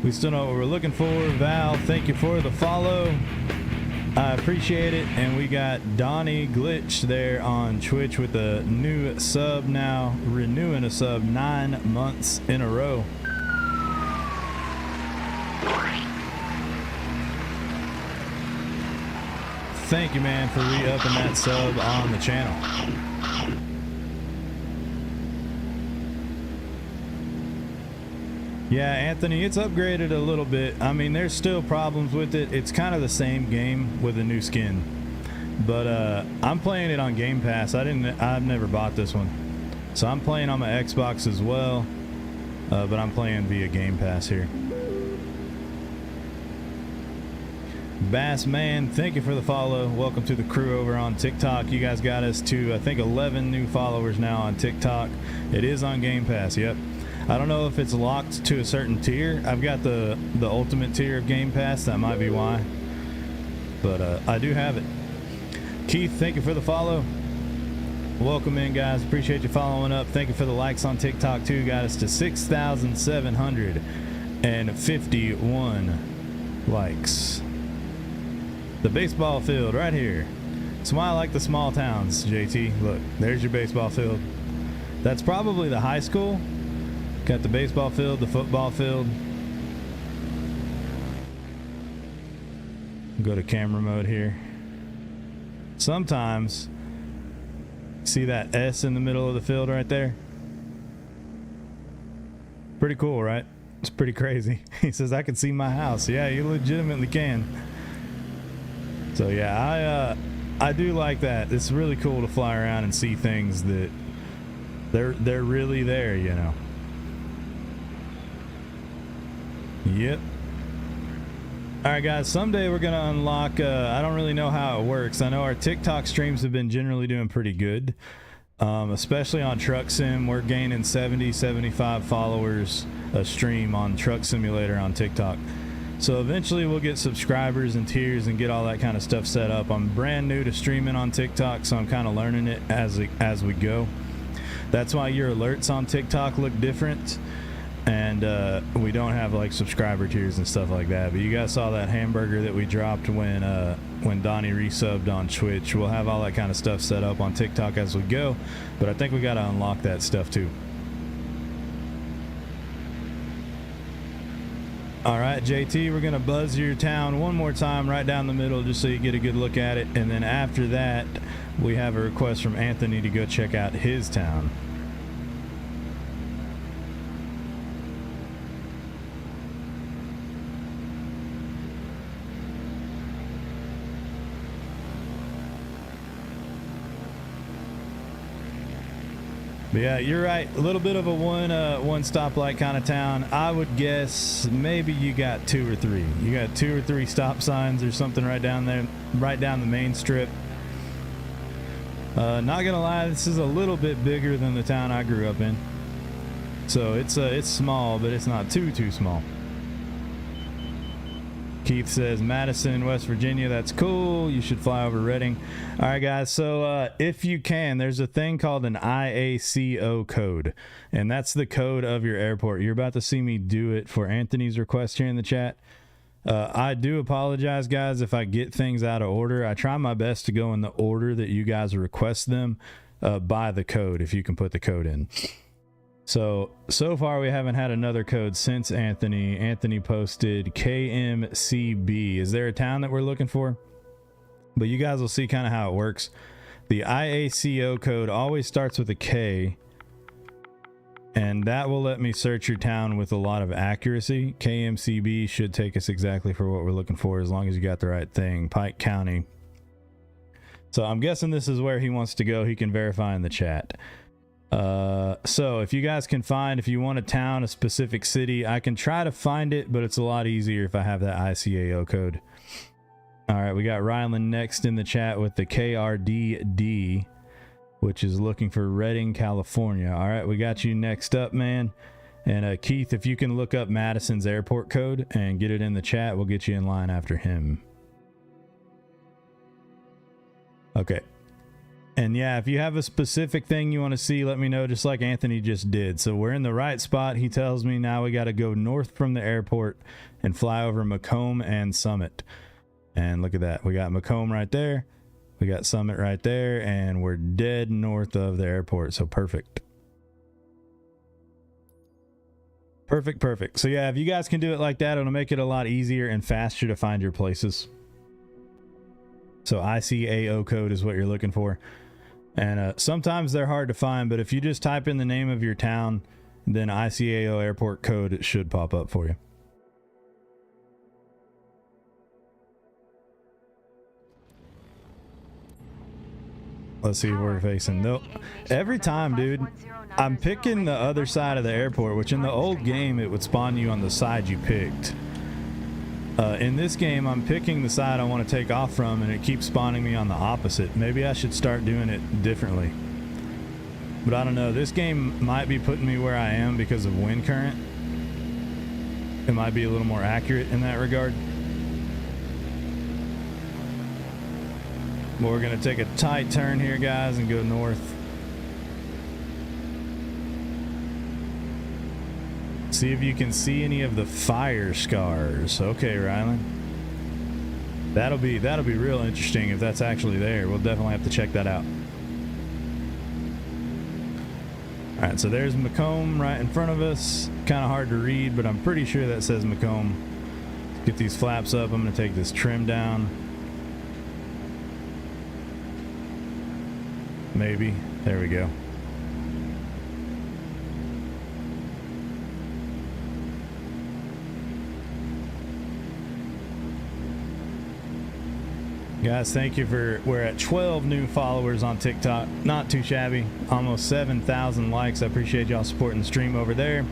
We still know what we're looking for. Val, thank you for the follow. I appreciate it. And we got Donnie Glitch there on Twitch with a new sub now, renewing a sub 9 months in a row. Thank you, man, for re-upping that sub on the channel. Yeah, Anthony, it's upgraded a little bit. I mean, there's still problems with it. It's kind of the same game with a new skin. But I'm playing it on Game Pass. I've never bought this one. So I'm playing on my Xbox as well. But I'm playing via Game Pass here. Bass Man, thank you for the follow. Welcome to the crew over on TikTok. You guys got us to, I think, 11 new followers now on TikTok. It is on Game Pass, yep. I don't know if it's locked to a certain tier. I've got the ultimate tier of Game Pass. That might be why. But I do have it. Keith, thank you for the follow. Welcome in, guys. Appreciate you following up. Thank you for the likes on TikTok, too. Got us to 6,751 likes. The baseball field right here. That's why I like the small towns, JT. Look, there's your baseball field. That's probably the high school. Got the baseball field, the football field. Go to camera mode here. Sometimes, see that S in the middle of the field right there? Pretty cool, right? It's pretty crazy. He says, I can see my house. Yeah, you legitimately can. So yeah, I do like that. It's really cool to fly around and see things that they're really there, you know. Yep. All right, guys, someday we're going to unlock, I don't really know how it works. I know our TikTok streams have been generally doing pretty good, especially on Truck Sim. We're gaining 70, 75 followers a stream on Truck Simulator on TikTok. So eventually we'll get subscribers and tiers and get all that kind of stuff set up. I'm brand new to streaming on TikTok, so I'm kind of learning it as we go. That's why your alerts on TikTok look different. And we don't have like subscriber tiers and stuff like that. But you guys saw that hamburger that we dropped when Donnie resubbed on Twitch. We'll have all that kind of stuff set up on TikTok as we go. But I think we got to unlock that stuff too. All right, JT, we're going to buzz your town one more time right down the middle just so you get a good look at it. And then after that, we have a request from Anthony to go check out his town. But yeah, you're right. A little bit of a one stoplight kind of town. I would guess maybe you got 2 or 3. You got 2 or 3 stop signs or something right down there, right down the main strip. Not gonna lie, this is a little bit bigger than the town I grew up in. So it's small, but it's not too small. Keith says Madison, West Virginia. That's cool. You should fly over Reading. All right, guys. So if you can, there's a thing called an IACO code, and that's the code of your airport. You're about to see me do it for Anthony's request here in the chat. I do apologize, guys, if I get things out of order. I try my best to go in the order that you guys request them by the code, if you can put the code in. So far we haven't had another code since Anthony. Anthony posted KMCB. Is there a town that we're looking for? But you guys will see kind of how it works. The IACO code always starts with a K, and that will let me search your town with a lot of accuracy. KMCB should take us exactly for what we're looking for, as long as you got the right thing. Pike County. So I'm guessing this is where he wants to go. He can verify in the chat. So if you guys can find, if you want a town, a specific city, I can try to find it, but it's a lot easier if I have that ICAO code. All right, we got Rylan next in the chat with the KRDD, which is looking for Redding, California. All right, we got you next up, man. And Keith, if you can look up Madison's airport code and get it in the chat, we'll get you in line after him. Okay. And yeah, if you have a specific thing you want to see, let me know, just like Anthony just did. So we're in the right spot. He tells me now we got to go north from the airport and fly over Macomb and Summit. And look at that. We got Macomb right there. We got Summit right there. And we're dead north of the airport. So perfect. Perfect, perfect. So yeah, if you guys can do it like that, it'll make it a lot easier and faster to find your places. So ICAO code is what you're looking for. And sometimes they're hard to find, but if you just type in the name of your town, then ICAO airport code, it should pop up for you. Let's see where we're facing. Nope. Every time, dude, I'm picking the other side of the airport, which in the old game, it would spawn you on the side you picked. In this game, I'm picking the side I want to take off from, and it keeps spawning me on the opposite. Maybe I should start doing it differently. But I don't know. This game might be putting me where I am because of wind current. It might be a little more accurate in that regard. But we're going to take a tight turn here, guys, and go north. See if you can see any of the fire scars. Okay, Rylan. That'll be real interesting if that's actually there. We'll definitely have to check that out. All right, so there's Macomb right in front of us. Kind of hard to read, but I'm pretty sure that says Macomb. Let's get these flaps up. I'm going to take this trim down. Maybe. There we go. Guys, thank you we're at 12 new followers on TikTok. Not too shabby. Almost 7,000 likes. I appreciate y'all supporting the stream over there.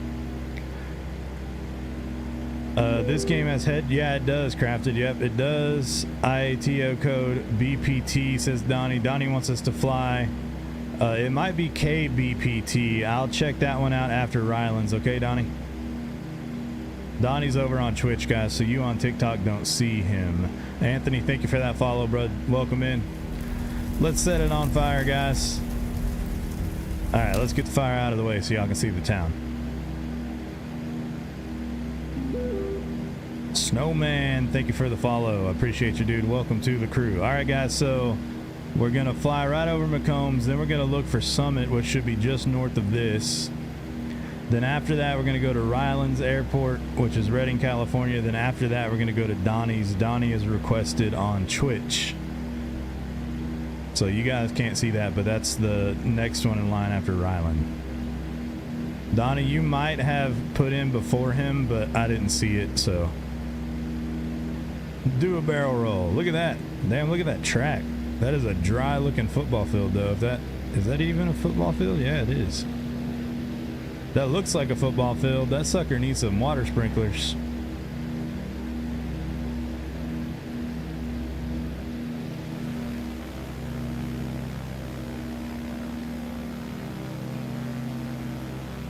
This game has head. Yeah, it does. Crafted. Yep, it does. IATO code BPT, says Donnie. Donnie wants us to fly. It might be KBPT. I'll check that one out after Rylands. Okay, Donnie? Donnie's over on Twitch, guys, so you on TikTok don't see him. Anthony, thank you for that follow, bro. Welcome in. Let's set it on fire, guys. All right, let's get the fire out of the way so y'all can see the town. Snowman, thank you for the follow. I appreciate you, dude. Welcome to the crew. All right, guys, so we're going to fly right over McCombs. Then we're going to look for Summit, which should be just north of this. Then after that, we're going to go to Rylands Airport, which is Redding, California. Then after that, we're going to go to Donnie's. Donnie is requested on Twitch. So you guys can't see that, but that's the next one in line after Ryland. Donnie, you might have put in before him, but I didn't see it, so. Do a barrel roll. Look at that. Damn, look at that track. That is a dry looking football field, though. Is that even a football field? Yeah, it is. That looks like a football field. That sucker needs some water sprinklers.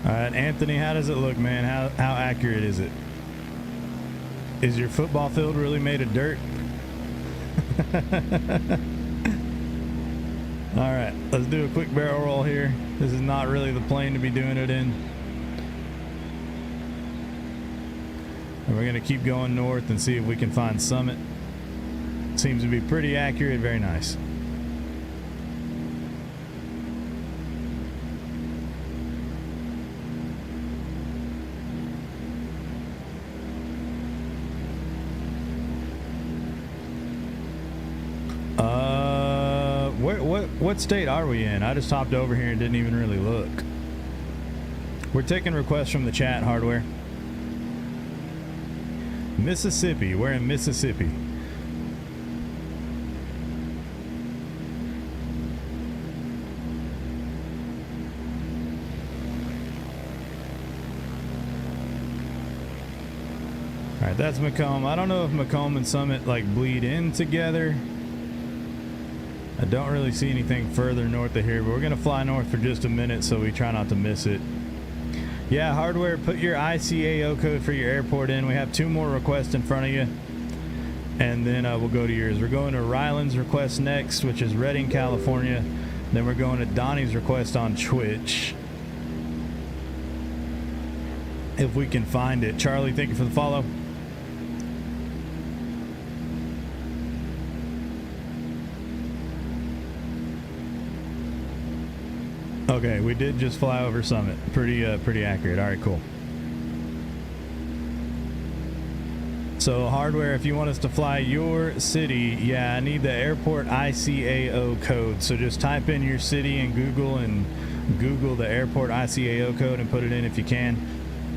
All right, Anthony, how does it look, man? How accurate is it? Is your football field really made of dirt? All right, let's do a quick barrel roll here. This is not really the plane to be doing it in. And we're gonna keep going north and see if we can find Summit. Seems to be pretty accurate, very nice. What state are we in? I just hopped over here and didn't even really look. We're taking requests from the chat, Hardware. Mississippi. We're in Mississippi. All right, that's Macomb. I don't know if Macomb and Summit like bleed in together. I don't really see anything further north of here, but we're going to fly north for just a minute so we try not to miss it. Yeah, Hardware, put your ICAO code for your airport in. We have 2 more requests in front of you. and then we'll go to yours. We're going to Ryland's request next, which is Redding, California. Then we're going to Donnie's request on Twitch, if we can find it. Charlie, thank you for the follow. Okay, we did just fly over Summit. Pretty accurate. All right, cool. So hardware, if you want us to fly your city, yeah, I need the airport ICAO code. So just type in your city in Google and Google the airport ICAO code and put it in if you can.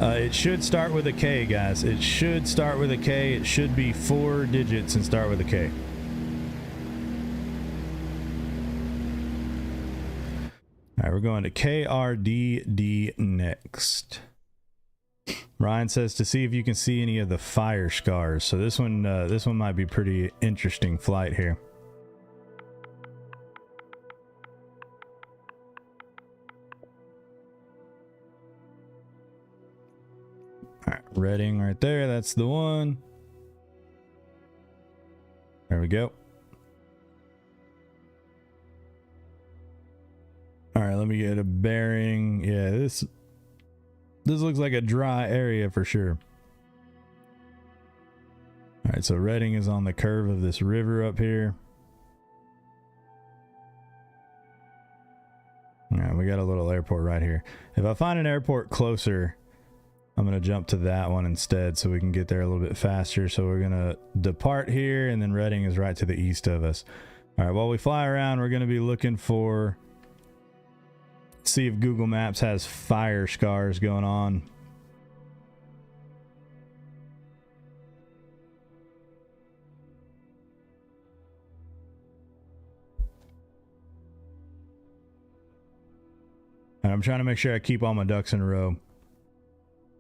It should start with a K, guys. It should start with a K. It should be 4 digits and start with a K. All right, we're going to KRDD next. Ryan says to see if you can see any of the fire scars. So this one might be pretty interesting flight here. All right, Redding right there. That's the one. There we go. All right, let me get a bearing. Yeah, this looks like a dry area for sure. All right, so Redding is on the curve of this river up here. All right, we got a little airport right here. If I find an airport closer, I'm going to jump to that one instead so we can get there a little bit faster. So we're going to depart here, and then Redding is right to the east of us. All right, while we fly around, we're going to be looking for... see if Google Maps has fire scars going on. And I'm trying to make sure I keep all my ducks in a row.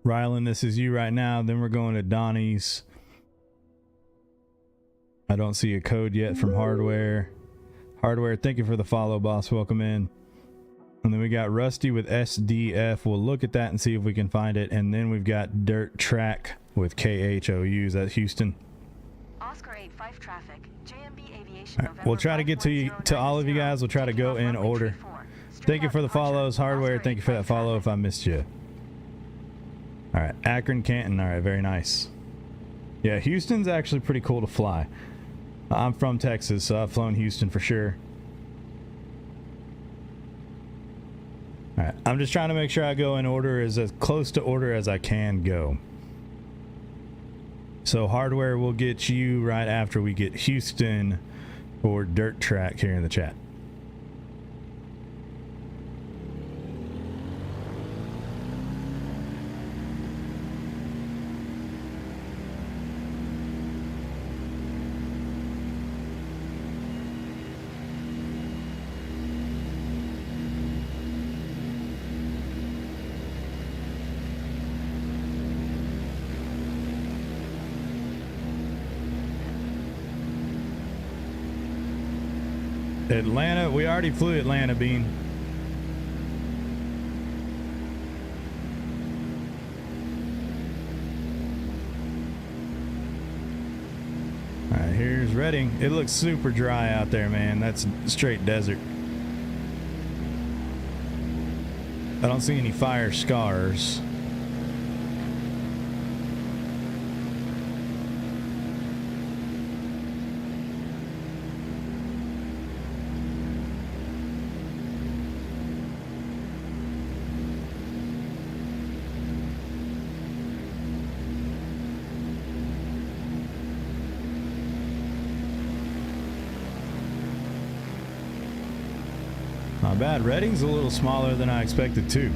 Ryland, this is you right now. Then we're going to Donnie's. I don't see a code yet from Hardware. Hardware, thank you for the follow, boss. Welcome in. And then we got Rusty with SDF. We'll look at that and see if we can find it. And then we've got Dirt Track with KHOU. Is that Houston? Oscar 85 traffic. JMB Aviation. Right, we'll try to get to all of you guys. We'll try to go in order. Thank you for the follows. Hardware, thank you for that follow if I missed you. All right, Akron, Canton. All right, very nice. Yeah, Houston's actually pretty cool to fly. I'm from Texas, so I've flown Houston for sure. All right, I'm just trying to make sure I go in order, as close to order as I can go. So Hardware will get you right after we get Houston for Dirt Track here in the chat. Atlanta, we already flew Atlanta, Bean. All right, here's Redding. It looks super dry out there, man. That's straight desert. I don't see any fire scars. Not bad. Redding's a little smaller than I expected too.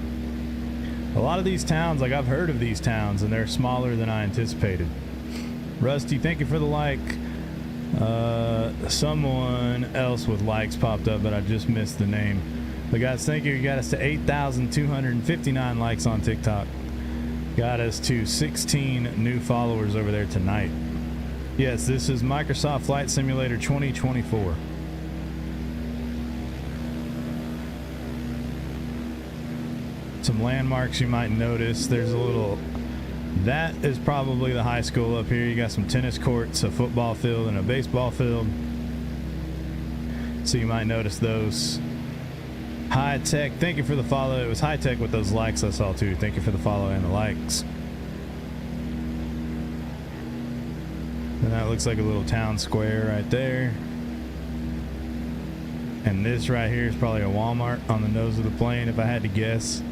A lot of these towns, like I've heard of these towns, and they're smaller than I anticipated. Rusty, thank you for the like. Someone else with likes popped up, but I just missed the name. But guys, thank you. You got us to 8,259 likes on TikTok. Got us to 16 new followers over there tonight. Yes, this is Microsoft Flight Simulator 2024. Some landmarks you might notice. There's a little That is probably the high school up here. You got some tennis courts, a football field, and a baseball field. So you might notice those. High Tech, thank you for the follow. It was High Tech with those likes I saw too. Thank you for the follow and the likes. And that looks like a little town square right there. And this right here is probably a Walmart on the nose of the plane, if I had to guess.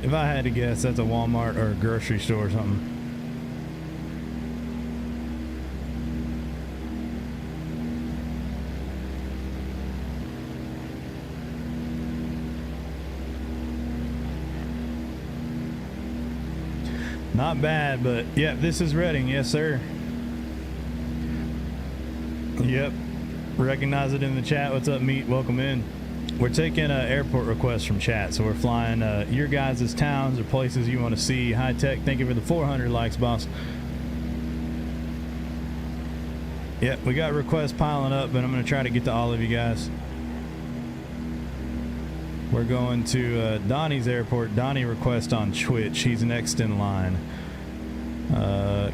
If I had to guess, that's a Walmart or a grocery store or something. Not bad, but yeah, this is Reading. Yes, sir. Yep. Recognize it in the chat. What's up, Meat? Welcome in. We're taking airport requests from chat, so we're flying your guys' towns or places you want to see. High Tech, thank you for the 400 likes, boss. Yep, we got requests piling up, but I'm going to try to get to all of you guys. We're going to Donnie's airport. Donnie request on Twitch. He's next in line.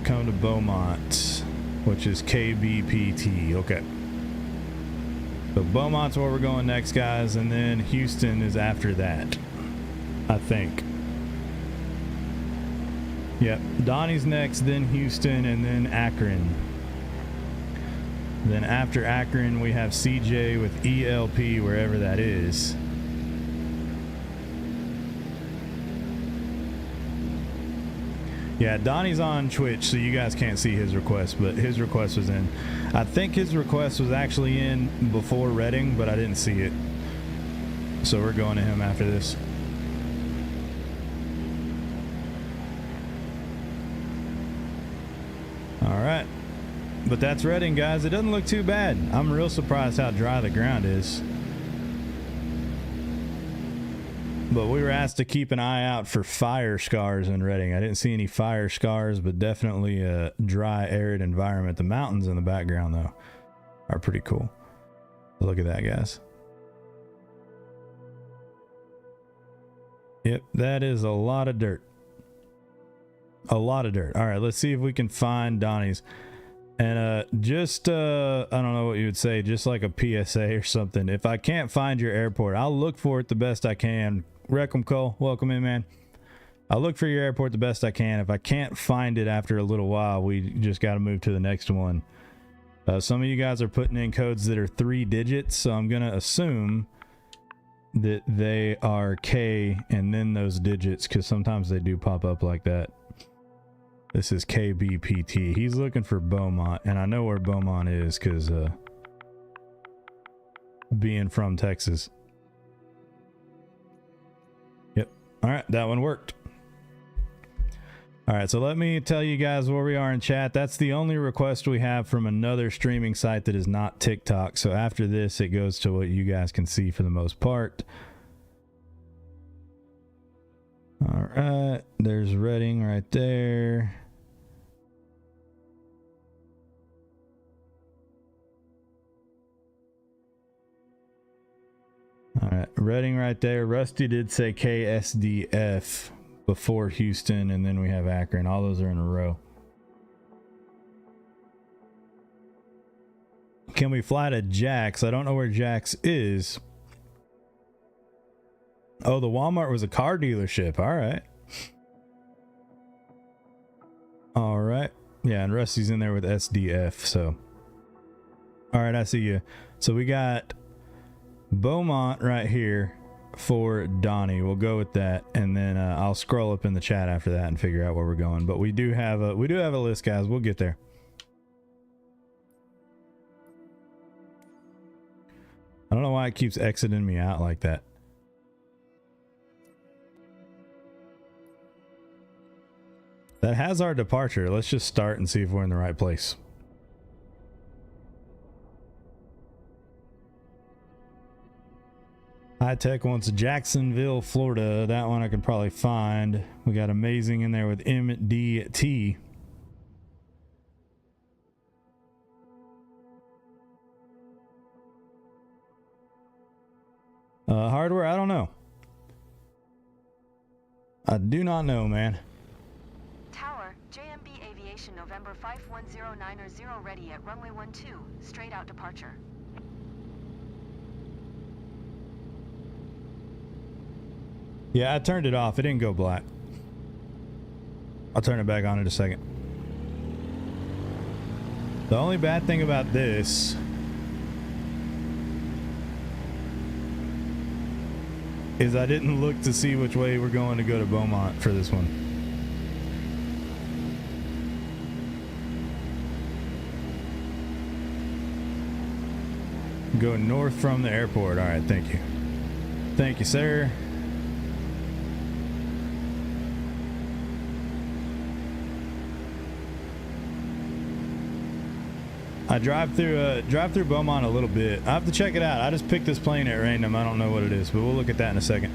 Come to Beaumont, which is KBPT. Okay. So Beaumont's where we're going next, guys, and then Houston is after that, I think. Yep, Donnie's next, then Houston, and then Akron. Then after Akron, we have CJ with ELP, wherever that is. Yeah, Donnie's on Twitch, so you guys can't see his request, but his request was in. I think his request was actually in before Reading, but I didn't see it. So we're going to him after this. All right. But that's Reading, guys. It doesn't look too bad. I'm real surprised how dry the ground is. But we were asked to keep an eye out for fire scars in Reading. I didn't see any fire scars, but definitely a dry, arid environment. The mountains in the background, though, are pretty cool. Look at that, guys. Yep, that is a lot of dirt. A lot of dirt. All right, let's see if we can find Donnie's. And just, I don't know what you would say, just like a PSA or something. If I can't find your airport, I'll look for it the best I can. Reckham Cole, welcome in, man. I'll look for your airport the best I can. If I can't find it after a little while, we just got to move to the next one. Some of you guys are putting in codes that are 3 digits, so I'm going to assume that they are K and then those digits, because sometimes they do pop up like that. This is KBPT. He's looking for Beaumont, and I know where Beaumont is because being from Texas. Yep. All right, that one worked. All right, so let me tell you guys where we are in chat. That's the only request we have from another streaming site that is not TikTok. So after this, it goes to what you guys can see for the most part. All right, there's Reading right there. All right, Reading right there. Rusty did say KSDF before Houston, and then we have Akron. All those are in a row. Can we fly to Jax? I don't know where Jax is. Oh, the Walmart was a car dealership. All right. All right. Yeah, and Rusty's in there with SDF, so. All right, I see you. So we got Beaumont right here for Donnie. We'll go with that, and then I'll scroll up in the chat after that and figure out where we're going. But we do have a list, guys. We'll get there. I don't know why it keeps exiting me out like that. That has our departure. Let's just start and see if we're in the right place. High Tech wants Jacksonville, Florida. That one I could probably find. We got Amazing in there with MDT. Hardware, I don't know. I do not know, man. November 51090 ready at runway 12, straight out departure. Yeah, I turned it off. It didn't go black. I'll turn it back on in a second. The only bad thing about this is I didn't look to see which way we're going to go to Beaumont for this one. Go north from the airport. All right, thank you. Thank you, sir. I drive through Beaumont a little bit. I have to check it out. I just picked this plane at random. I don't know what it is, but we'll look at that in a second.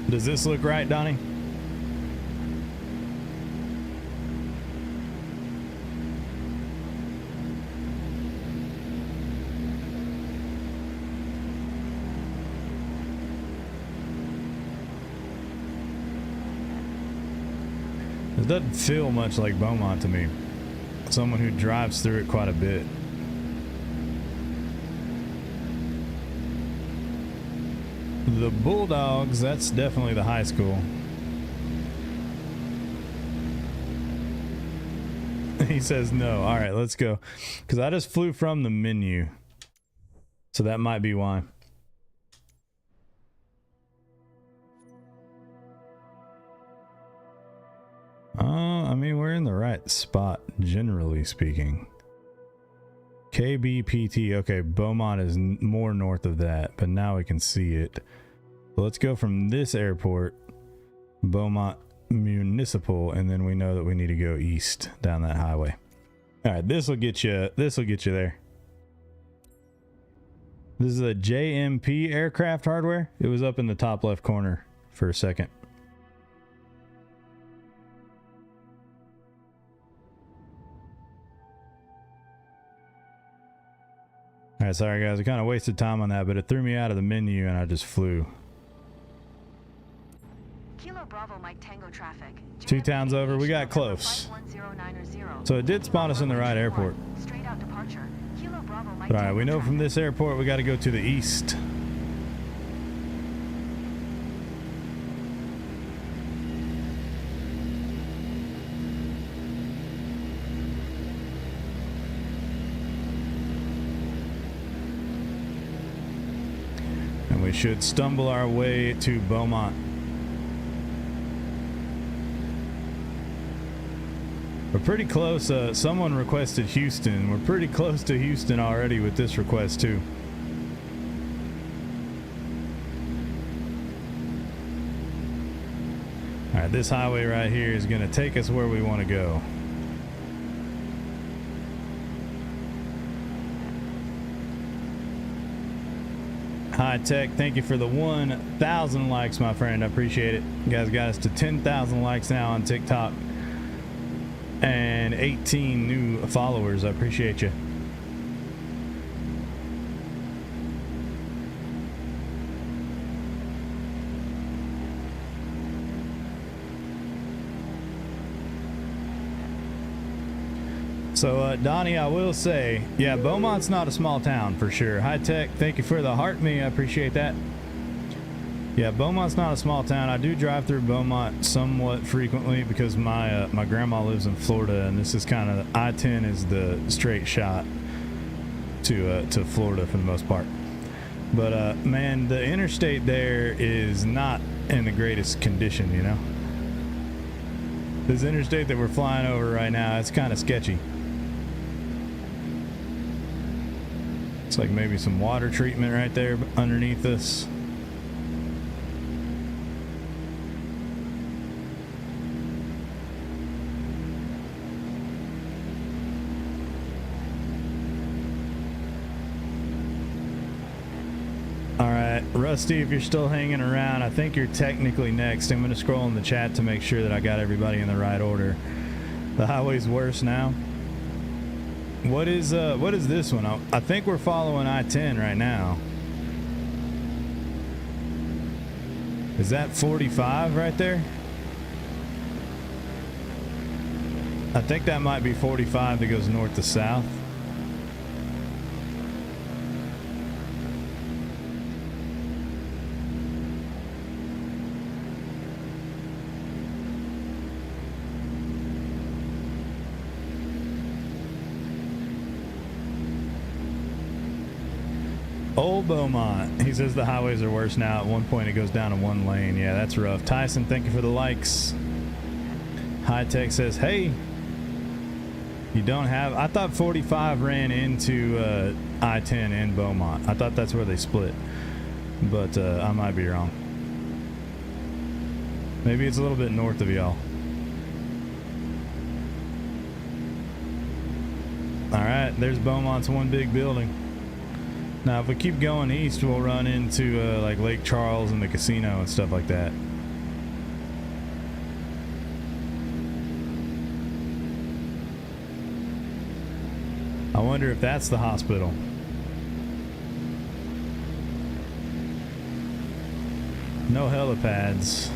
Does this look right, Donnie? It doesn't feel much like Beaumont to me. Someone who drives through it quite a bit. The Bulldogs, that's definitely the high school. He says no. All right, let's go. Because I just flew from the menu. So that might be why. I mean, we're in the right spot, generally speaking. KBPT. Okay, Beaumont is more north of that, but now we can see it. So let's go from this airport, Beaumont Municipal, and then we know that we need to go east down that highway. All right, this will get you there. This is a JMP aircraft hardware. It was up in the top left corner for a second. All right, sorry guys, I kind of wasted time on that, but it threw me out of the menu and I just flew. Kilo Bravo Mike Tango traffic. Two towns over, we got close. So it did spawn us in the right airport. Straight out departure. Kilo Bravo Mike But all right, we Tango know from this airport we got to go to the east. We should stumble our way to Beaumont. We're pretty close. Someone requested Houston. We're pretty close to Houston already with this request too. All right, this highway right here is going to take us where we want to go. High Tech, thank you for the 1,000 likes, my friend. I appreciate it. You guys got us to 10,000 likes now on TikTok and 18 new followers. I appreciate you. So, Donnie, I will say, yeah, Beaumont's not a small town for sure. High Tech, thank you for the heart me. I appreciate that. Yeah, Beaumont's not a small town. I do drive through Beaumont somewhat frequently because my my grandma lives in Florida, and this is kind of I-10 is the straight shot to Florida for the most part. But man, the interstate there is not in the greatest condition, you know. This interstate that we're flying over right now, it's kind of sketchy. It's like maybe some water treatment right there underneath us. All right, Rusty, if you're still hanging around, I think you're technically next. I'm going to scroll in the chat to make sure that I got everybody in the right order. The highway's worse now. What is this one? I think we're following I-10 right now. Is that 45 right there? I think that might be 45 that goes north to south. Old Beaumont. He says the highways are worse now. At one point it goes down to one lane. Yeah, that's rough. Tyson, thank you for the likes. High Tech says, hey, you don't have... I thought 45 ran into I-10 in Beaumont. I thought that's where they split. But I might be wrong. Maybe it's a little bit north of y'all. Alright, there's Beaumont's one big building. Now, if we keep going east, we'll run into like Lake Charles and the casino and stuff like that. I wonder if that's the hospital. No helipads.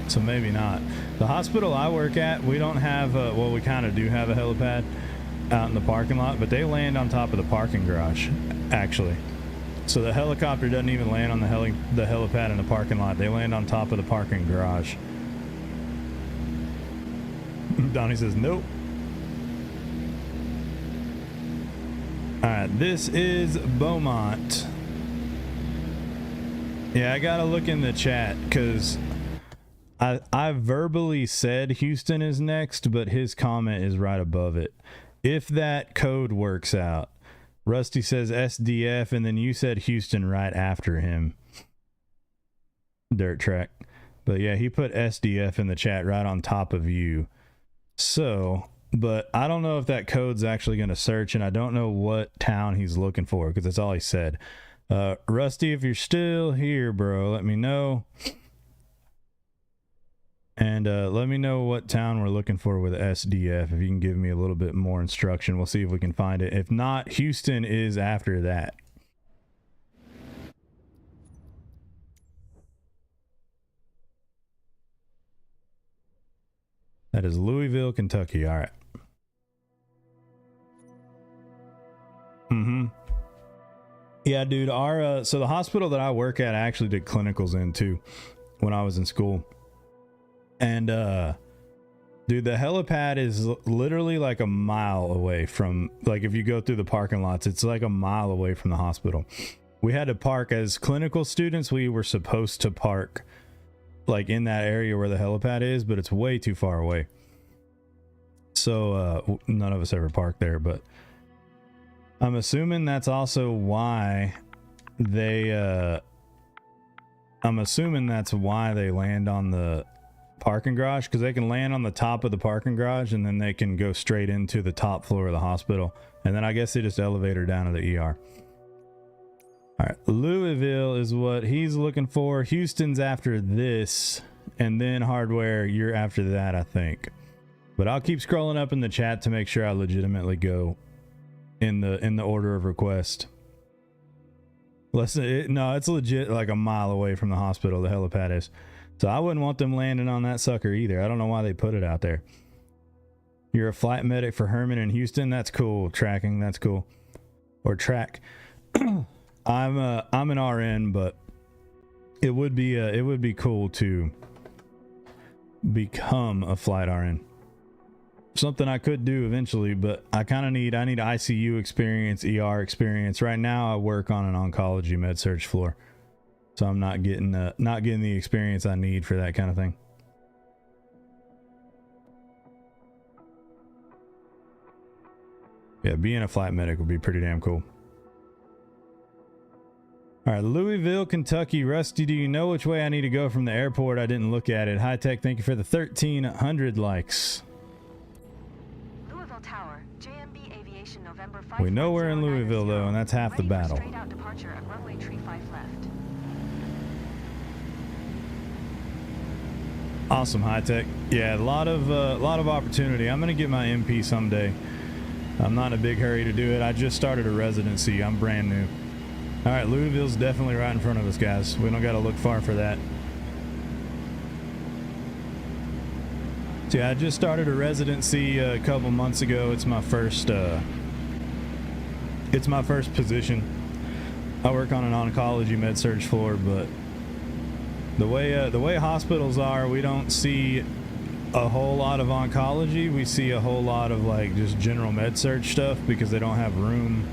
So maybe not. The hospital I work at, we don't have, well, we kind of do have a helipad out in the parking lot, but they land on top of the parking garage, actually. So the helicopter doesn't even land on the helipad in the parking lot. They land on top of the parking garage. Donnie says, nope. Alright, this is Beaumont. Yeah, I gotta look in the chat, because I verbally said Houston is next, but his comment is right above it. If that code works out. Rusty says SDF, and then you said Houston right after him. Dirt Track. But yeah, he put SDF in the chat right on top of you. So, but I don't know if that code's actually going to search, and I don't know what town he's looking for, because that's all he said. Rusty, if you're still here, bro, let me know. And let me know what town we're looking for with SDF. If you can give me a little bit more instruction, we'll see if we can find it. If not, Houston is after that. That is Louisville, Kentucky. All right. Yeah, dude. Our so the hospital that I work at, I actually did clinicals in too when I was in school. And dude, the helipad is literally like a mile away from, like, if you go through the parking lots, it's like a mile away from the hospital. We had to park as clinical students. We were supposed to park like in that area where the helipad is, but it's way too far away. So none of us ever parked there, but I'm assuming that's also why they I'm assuming that's why they land on the parking garage, because they can land on the top of the parking garage and then they can go straight into the top floor of the hospital, and then I guess they just elevator down to the ER. All right, Louisville is what he's looking for. Houston's after this, and then Hardware, you're after that, I think. But I'll keep scrolling up in the chat to make sure I legitimately go in the order of request. Listen, no, it's legit like a mile away from the hospital, the helipad is. So I wouldn't want them landing on that sucker either. I don't know why they put it out there. You're a flight medic for Herman in Houston? That's cool. Tracking, that's cool. Or track. I'm an RN, but it would be cool to become a flight RN. Something I could do eventually, but I need ICU experience, ER experience. Right now I work on an oncology med surg floor. So I'm not getting the experience I need for that kind of thing. Yeah, being a flight medic would be pretty damn cool. All right, Louisville, Kentucky. Rusty, do you know which way I need to go from the airport? I didn't look at it. High Tech, thank you for the 1,300 likes. Louisville Tower, JMB Aviation, November We know we're in Louisville, though, and that's half the Ready for battle. straight out departure at runway 35 left. Awesome, high tech. Yeah, a lot of opportunity. I'm gonna get my MP someday. I'm not in a big hurry to do it. I just started a residency. I'm brand new. All right, Louisville's definitely right in front of us, guys. We don't got to look far for that. So yeah, I just started a residency a couple months ago. It's my first position. I work on an oncology med surg floor, but the way hospitals are, we don't see a whole lot of oncology. We see a whole lot of like just general med surg stuff because they don't have room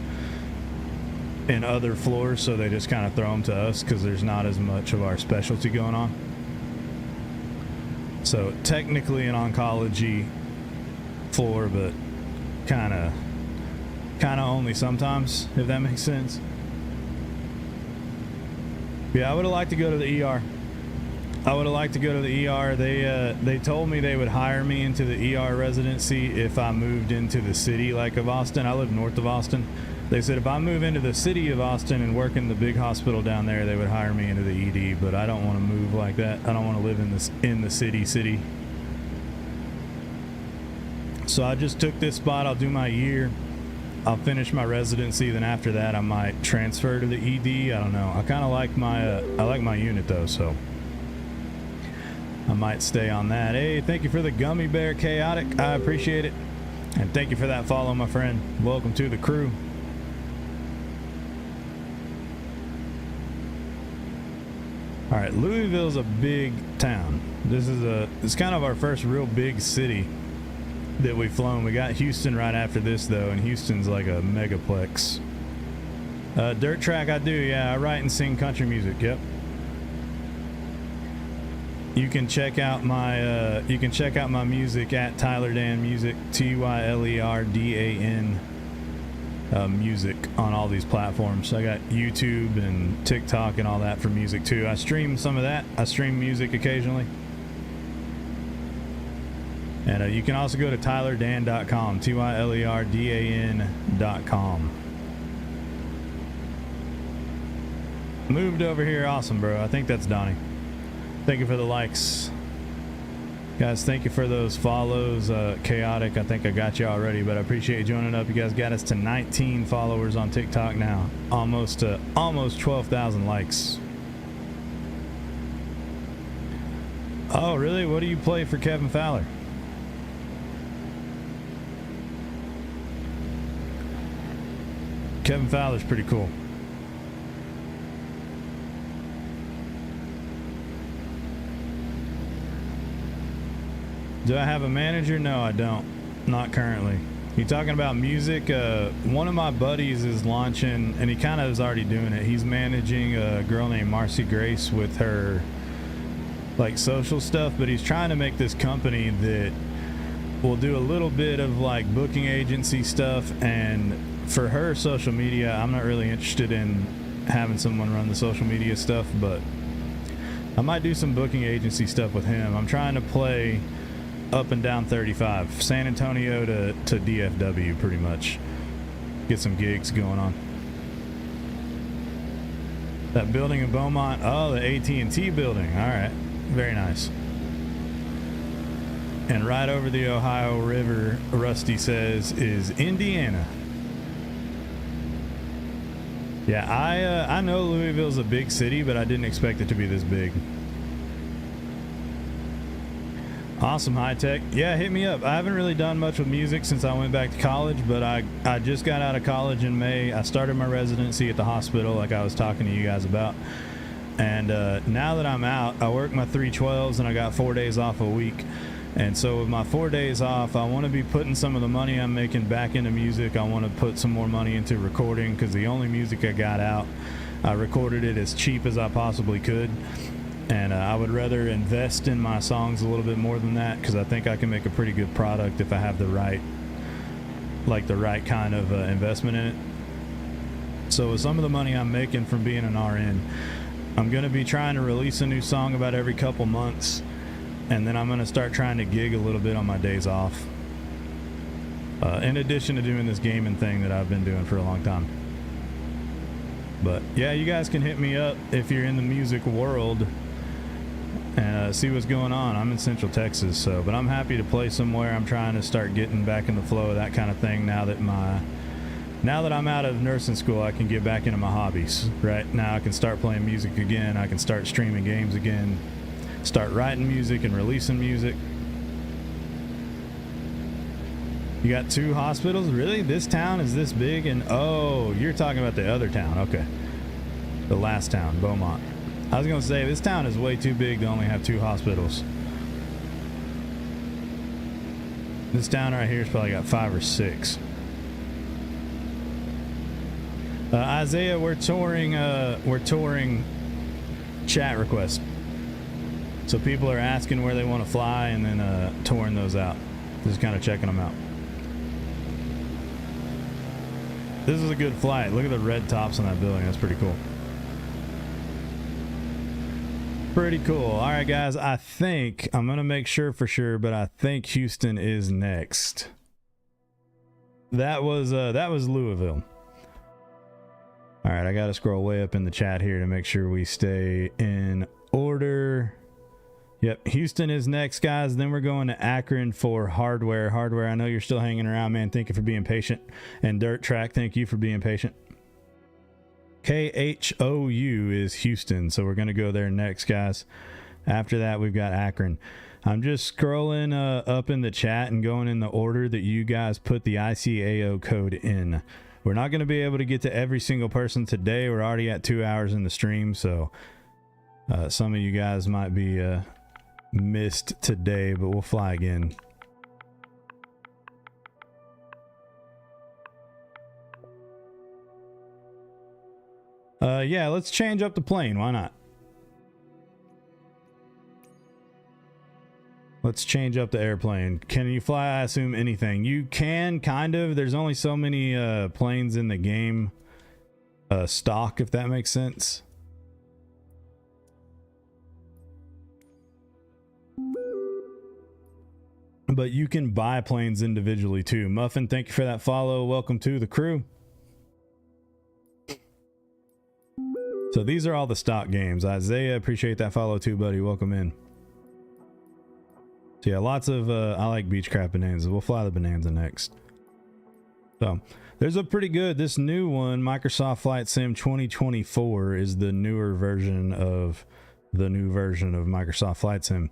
in other floors, so they just kind of throw them to us because there's not as much of our specialty going on. So technically an oncology floor, but kind of only sometimes, if that makes sense. Yeah, I would have liked to go to the ER. They told me they would hire me into the ER residency if I moved into the city like of Austin. I live north of Austin. They said if I move into the city of Austin and work in the big hospital down there, they would hire me into the ED, but I don't want to move like that. I don't want to live in the city. So I just took this spot. I'll do my year. I'll finish my residency. Then after that, I might transfer to the ED. I don't know. I kind of like my unit though, so I might stay on that. Hey, thank you for the gummy bear, Chaotic. I appreciate it. And thank you for that follow, my friend. Welcome to the crew. All right, Louisville's a big town. It's kind of our first real big city that we've flown. We got Houston right after this though, and Houston's like a megaplex. Dirt track, I do. Yeah, I write and sing country music. Yep. You can check out my music at Tyler Dan Music, TYLERDAN music on all these platforms. I got YouTube and TikTok and all that for music too. I stream some of that. I stream music occasionally. And you can also go to tylerdan.com, TYLERDAN.com. Moved over here. Awesome, bro. I think that's Donnie. Thank you for the likes. Guys, thank you for those follows. Chaotic, I think I got you already, but I appreciate you joining up. You guys got us to 19 followers on TikTok now. Almost 12,000 likes. Oh, really? What do you play for Kevin Fowler? Kevin Fowler's pretty cool. Do I have a manager? No, I don't. Not currently. You talking about music? One of my buddies is launching, and he kind of is already doing it. He's managing a girl named Marcy Grace with her like social stuff, but he's trying to make this company that will do a little bit of like booking agency stuff, and for her social media, I'm not really interested in having someone run the social media stuff, but I might do some booking agency stuff with him. I'm trying to play up and down 35, San Antonio to DFW, pretty much. Get some gigs going on. That building in Beaumont, oh, the AT&T building. All right, very nice. And right over the Ohio River, Rusty says, is Indiana. Yeah, I know Louisville's a big city, but I didn't expect it to be this big. Awesome, high tech. Yeah, hit me up. I haven't really done much with music since I went back to college, but I just got out of college in May. I started my residency at the hospital like I was talking to you guys about. And now that I'm out, I work my 312s and I got 4 days off a week. And so with my 4 days off, I want to be putting some of the money I'm making back into music. I want to put some more money into recording because the only music I got out, I recorded it as cheap as I possibly could. And I would rather invest in my songs a little bit more than that because I think I can make a pretty good product if I have the right kind of investment in it. So with some of the money I'm making from being an RN, I'm going to be trying to release a new song about every couple months, and then I'm going to start trying to gig a little bit on my days off. in addition to doing this gaming thing that I've been doing for a long time. But yeah, you guys can hit me up if you're in the music world and see what's going on. I'm in Central Texas, so but I'm happy to play somewhere. I'm trying to start getting back in the flow of that kind of thing now that I'm out of nursing school. I can get back into my hobbies. Right now I can start playing music again. I can start streaming games again, start writing music and releasing music. You got 2 hospitals? Really? This town is this big? And oh, you're talking about the other town. Okay. The last town, Beaumont. I was going to say, this town is way too big to only have 2 hospitals. This town right here has probably got 5 or 6. Isaiah, we're touring chat requests. So people are asking where they want to fly and then touring those out. Just kind of checking them out. This is a good flight. Look at the red tops on that building. That's pretty cool. Pretty cool. All right, guys. I think I'm going to make sure for sure, but I think Houston is next. That was Louisville. All right, I got to scroll way up in the chat here to make sure we stay in order. Yep, Houston is next, guys. Then we're going to Akron for hardware. Hardware, I know you're still hanging around, man. Thank you for being patient. And Dirt Track, thank you for being patient. KHOU is Houston, so we're going to go there next, guys. After that, we've got Akron. I'm just scrolling up in the chat and going in the order that you guys put the ICAO code in. We're not going to be able to get to every single person today. We're already at 2 hours in the stream, so some of you guys might be missed today, but we'll fly again. Yeah, let's change up the plane. Why not? Let's change up the airplane. Can you fly, I assume, anything? You can, kind of. There's only so many planes in the game stock, if that makes sense. But you can buy planes individually too. Muffin, thank you for that follow. Welcome to the crew. So these are all the stock games. Isaiah, appreciate that follow too, buddy. Welcome in. So yeah, lots of I like Beechcraft Bonanza. We'll fly the Bonanza next. So there's a pretty good, this new one, Microsoft Flight Sim 2024 is the newer version of the new version of Microsoft Flight Sim.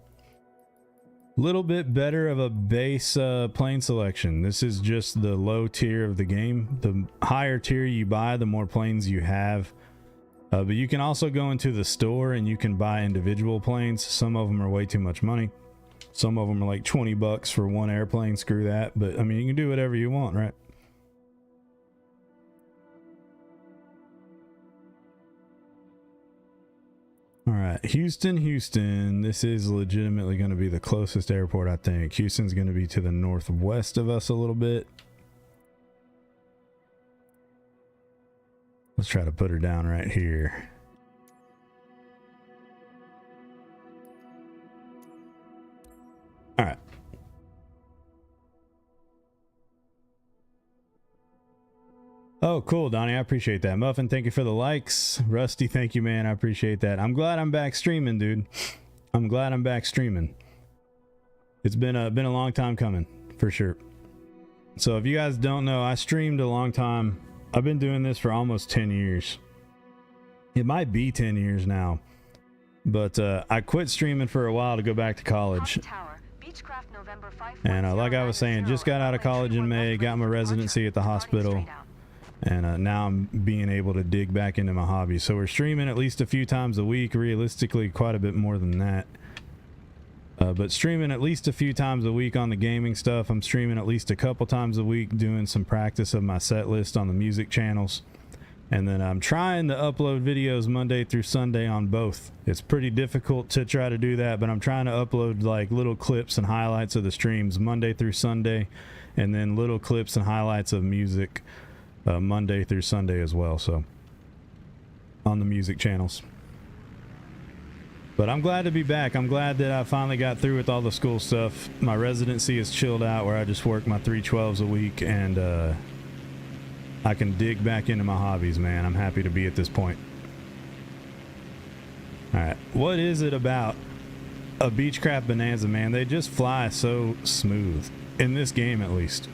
Little bit better of a base plane selection. This is just the low tier of the game. The higher tier you buy, the more planes you have. But you can also go into the store and you can buy individual planes. Some of them are way too much money. Some of them are like 20 bucks for one airplane. Screw that. But I mean, you can do whatever you want, right? All right, Houston. This is legitimately going to be the closest airport, I think. Houston's going to be to the northwest of us a little bit. Let's try to put her down right here. All right. Oh, cool, Donnie. I appreciate that. Muffin, thank you for the likes. Rusty, thank you, man. I appreciate that. I'm glad I'm back streaming, dude. I'm glad I'm back streaming. It's been a long time coming, for sure. So if you guys don't know, I streamed a long time. I've been doing this for almost 10 years. It might be 10 years now. But I quit streaming for a while to go back to college. And like I was saying, just got out of college in May, got my residency at the hospital. And now I'm being able to dig back into my hobby. So we're streaming at least a few times a week, realistically quite a bit more than that. But streaming at least a few times a week on the gaming stuff. I'm streaming at least a couple times a week, doing some practice of my set list on the music channels. And then I'm trying to upload videos Monday through Sunday on both. It's pretty difficult to try to do that, but I'm trying to upload like little clips and highlights of the streams Monday through Sunday, and then little clips and highlights of music Monday through Sunday as well. So on the music channels. But I'm glad to be back. I'm glad that I finally got through with all the school stuff. My residency is chilled out where I just work my 312s a week, and I can dig back into my hobbies, man. I'm happy to be at this point. All right, what is it about a Beechcraft Bonanza, man? They just fly so smooth in this game, at least.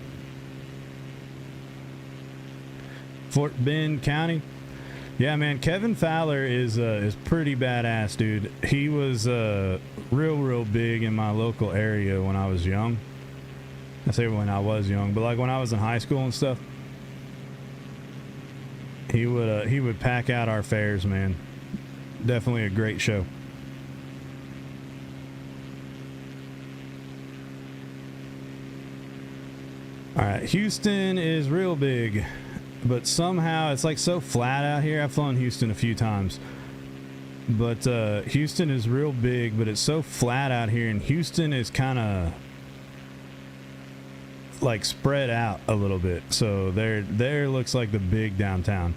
Fort Bend County. Yeah, man, Kevin Fowler is pretty badass, dude. He was real big in my local area when I was young. I say when I was young, but like when I was in high school and stuff. He would pack out our fairs, man. Definitely a great show. All right, Houston is real big. But somehow it's like so flat out here. I've flown Houston a few times, but Houston is real big, but it's so flat out here, and Houston is kind of like spread out a little bit. So there looks like the big downtown.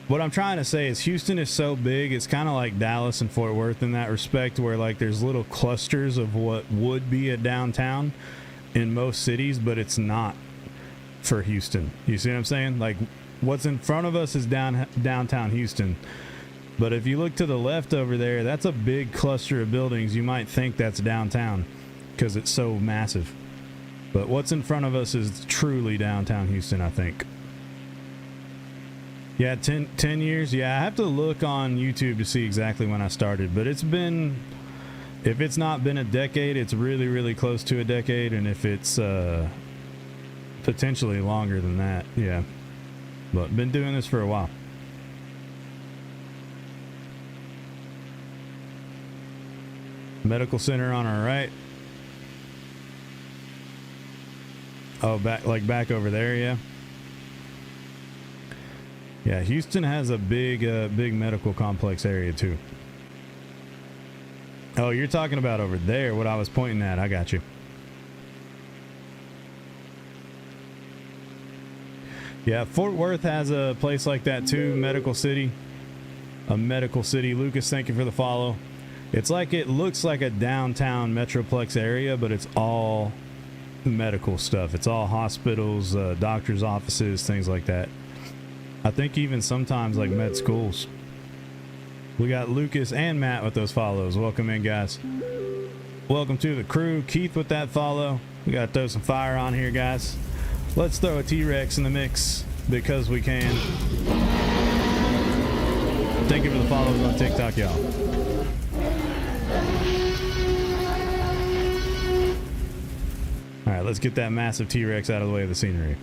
What I'm trying to say is Houston is so big, it's kind of like Dallas and Fort Worth in that respect, where like there's little clusters of what would be a downtown in most cities, but it's not for Houston. You see what I'm saying? Like what's in front of us is downtown Houston, but if you look to the left over there, that's a big cluster of buildings. You might think that's downtown because it's so massive, but what's in front of us is truly downtown Houston, I think. Yeah, 10 years. Yeah, I have to look on YouTube to see exactly when I started, but it's been, if it's not been a decade, it's really close to a decade, and if it's potentially longer than that, yeah. But been doing this for a while. Medical center on our right. Oh, back over there, yeah. Yeah, Houston has a big medical complex area too. Oh, you're talking about over there, what I was pointing at. I got you. Yeah, Fort Worth has a place like that too, Medical City. A Medical City. Lucas, thank you for the follow. It's like, it looks like a downtown Metroplex area, but it's all medical stuff. It's all hospitals, doctors' offices, things like that. I think even sometimes like med schools. We got Lucas and Matt with those follows. Welcome in, guys. Welcome to the crew. Keith with that follow. We got to throw some fire on here, guys. Let's throw a T-Rex in the mix because we can. Thank you for the follows on TikTok, y'all. All right, let's get that massive T-Rex out of the way of the scenery.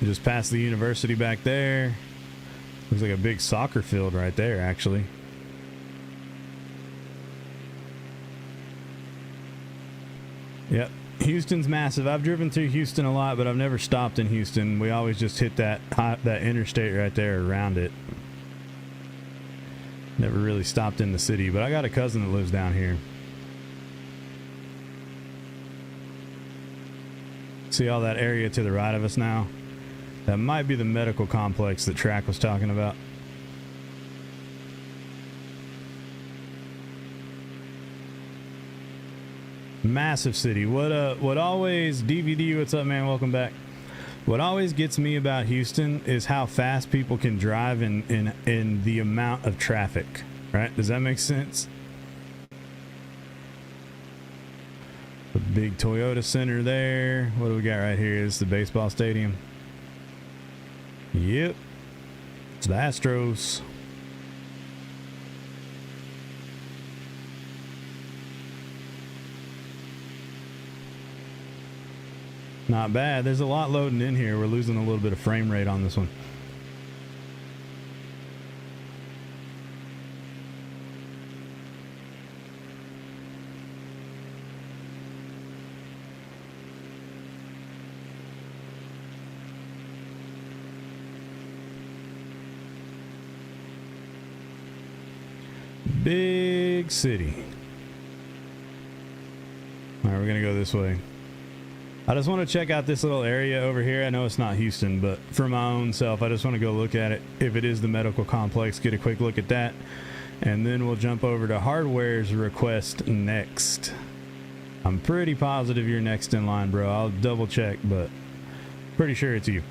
Just past the university back there. Looks like a big soccer field right there, actually. Yep, Houston's massive. I've driven through Houston a lot, but I've never stopped in Houston. We always just hit that interstate right there around it. Never really stopped in the city, but I got a cousin that lives down here. See all that area to the right of us now? That might be the medical complex that Track was talking about. Massive city. What always, DVD, what's up, man? Welcome back. What always gets me about Houston is how fast people can drive in the amount of traffic, right? Does that make sense? The big Toyota Center there. What do we got right here? This is the baseball stadium. Yep. It's the Astros. Not bad. There's a lot loading in here. We're losing a little bit of frame rate on this one. Big city. All right, we're gonna go this way. I just want to check out this little area over here. I know it's not Houston, but for my own self, I just want to go look at it. If it is the medical complex, get a quick look at that. And then we'll jump over to Hardware's request next. I'm pretty positive you're next in line, bro. I'll double check, but pretty sure it's you.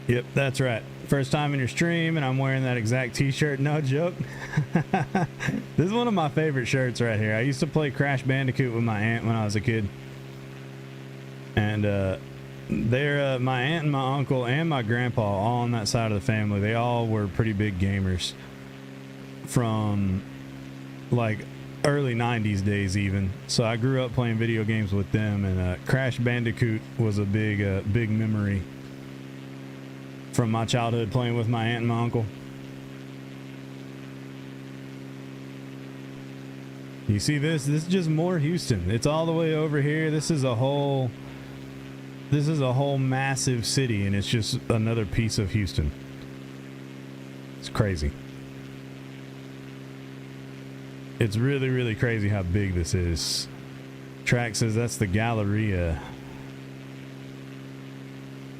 Yep, that's right. First time in your stream, and I'm wearing that exact t-shirt. No joke. This is one of my favorite shirts right here. I used to play Crash Bandicoot with my aunt when I was a kid. And they're my aunt and my uncle and my grandpa, all on that side of the family. They all were pretty big gamers from like early 90s days even. So I grew up playing video games with them, and Crash Bandicoot was a big memory from my childhood, playing with my aunt and my uncle. You see this? This is just more Houston. It's all the way over here. This is a whole massive city, and it's just another piece of Houston. It's crazy. It's really, really crazy how big this is. Track says that's the Galleria.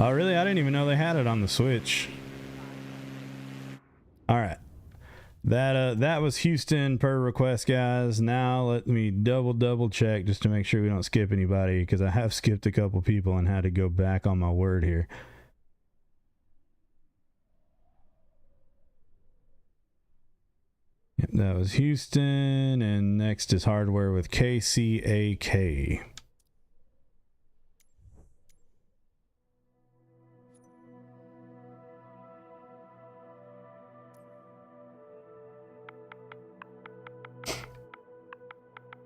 Oh, really? I didn't even know they had it on the Switch. All right. That was Houston per request, guys. Now let me double check just to make sure we don't skip anybody, because I have skipped a couple people and had to go back on my word here. Yep, that was Houston, and next is Hardware with KCAK.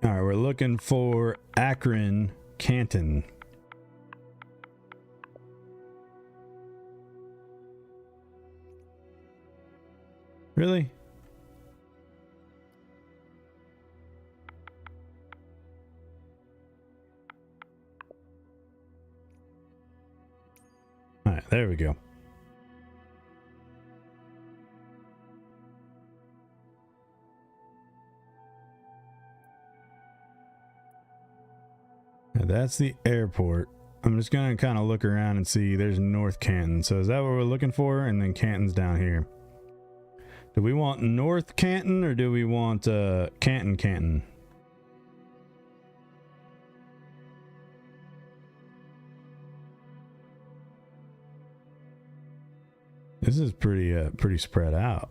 All right, we're looking for Akron, Canton. Really? All right, there we go. Now that's the airport. I'm just going to kind of look around and see. There's North Canton. So is that what we're looking for? And then Canton's down here. Do we want North Canton, or do we want Canton? This is pretty spread out.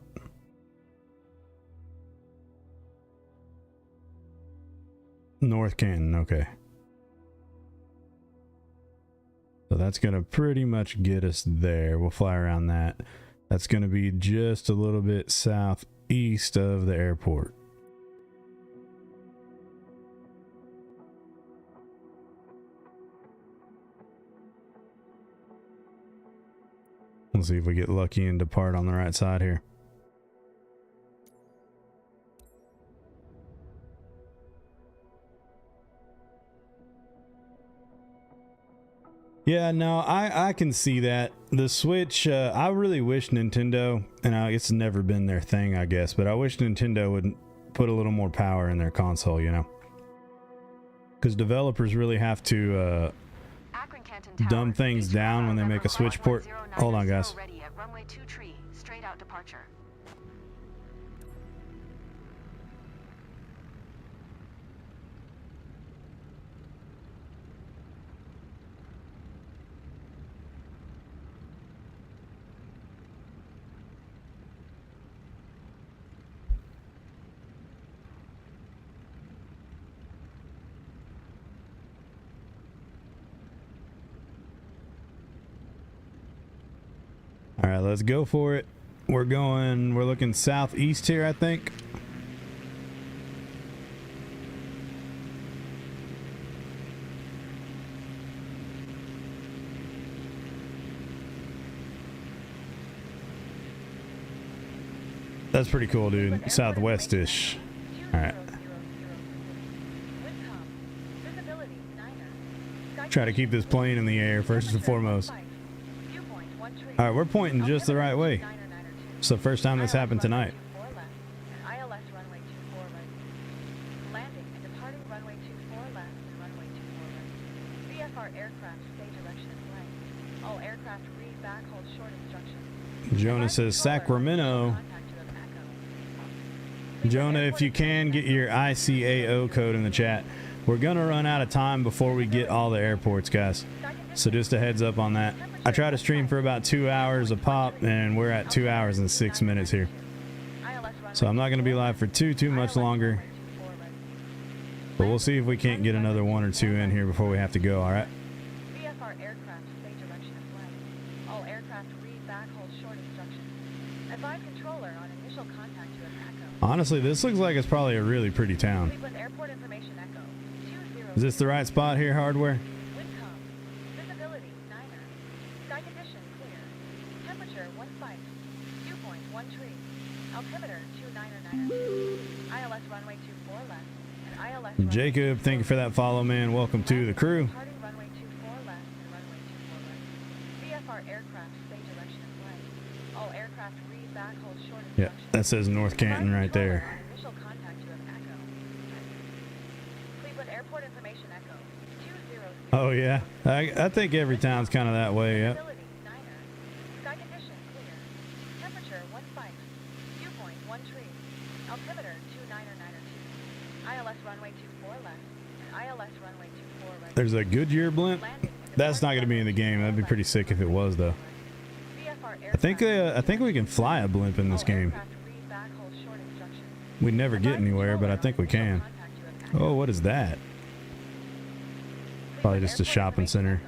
North Canton, okay. So that's going to pretty much get us there. We'll fly around that. That's going to be just a little bit southeast of the airport. Let's see if we get lucky and depart on the right side here. Yeah, no, I can see that. The Switch, I really wish Nintendo, and it's never been their thing, I guess, but I wish Nintendo would put a little more power in their console, you know? Because developers really have to dumb things down when they make a Switch port. Hold on, guys. Ready at runway 23, straight out departure. All right, let's go for it. We're looking southeast here, I think. That's pretty cool, dude. Southwest-ish. All right. Visibility 9er. Try to keep this plane in the air first and foremost. All right, we're pointing just the right way. It's the first time this happened tonight. ILS runway 24 right. Landing and departing runway 24 left and runway 24 right. VFR aircraft stay direction and flight. All aircraft read back, hold short instructions. Jonah says Sacramento. Jonah, if you can, get your ICAO code in the chat. We're going to run out of time before we get all the airports, guys. So just a heads up on that. I try to stream for about 2 hours a pop, and we're at 2 hours and 6 minutes here. So I'm not going to be live for too much longer. But we'll see if we can't get another 1 or 2 in here before we have to go, all right? VFR aircraft stay direction and flight. All aircraft read back, hold short instructions. Advise controller on initial contact to Echo. Honestly, this looks like it's probably a really pretty town. Cleveland Airport information Echo. 20. Is this the right spot here, hardware? Wind calm. Visibility 9er. Sky condition clear. Temperature 15. Dew point 1 tree. Altimeter 29er. ILS runway 24 left. And ILS runway Jacob, thank you for that follow, man. Welcome to the crew. Departing runway 24 left and runway 24 right. VFR aircraft stay direction and flight. All aircraft read back, hold short Yeah, instructions. that says North Canton right there. Initial contact to Echo. Cleveland Airport information Echo. 200. Oh, yeah. I think every town's kind of that way, yep. Visibility 9er. Sky condition clear. Temperature 15. Dew point 1 tree. Altimeter 29er 2. ILS runway 24 left. And ILS runway 24 right. There's a Goodyear blimp. That's not going to be in the game. That'd be pretty sick if it was, though. VFR I think we can fly a blimp in this game. We never get anywhere, but I think we can. Oh, what is that? Probably just a shopping center.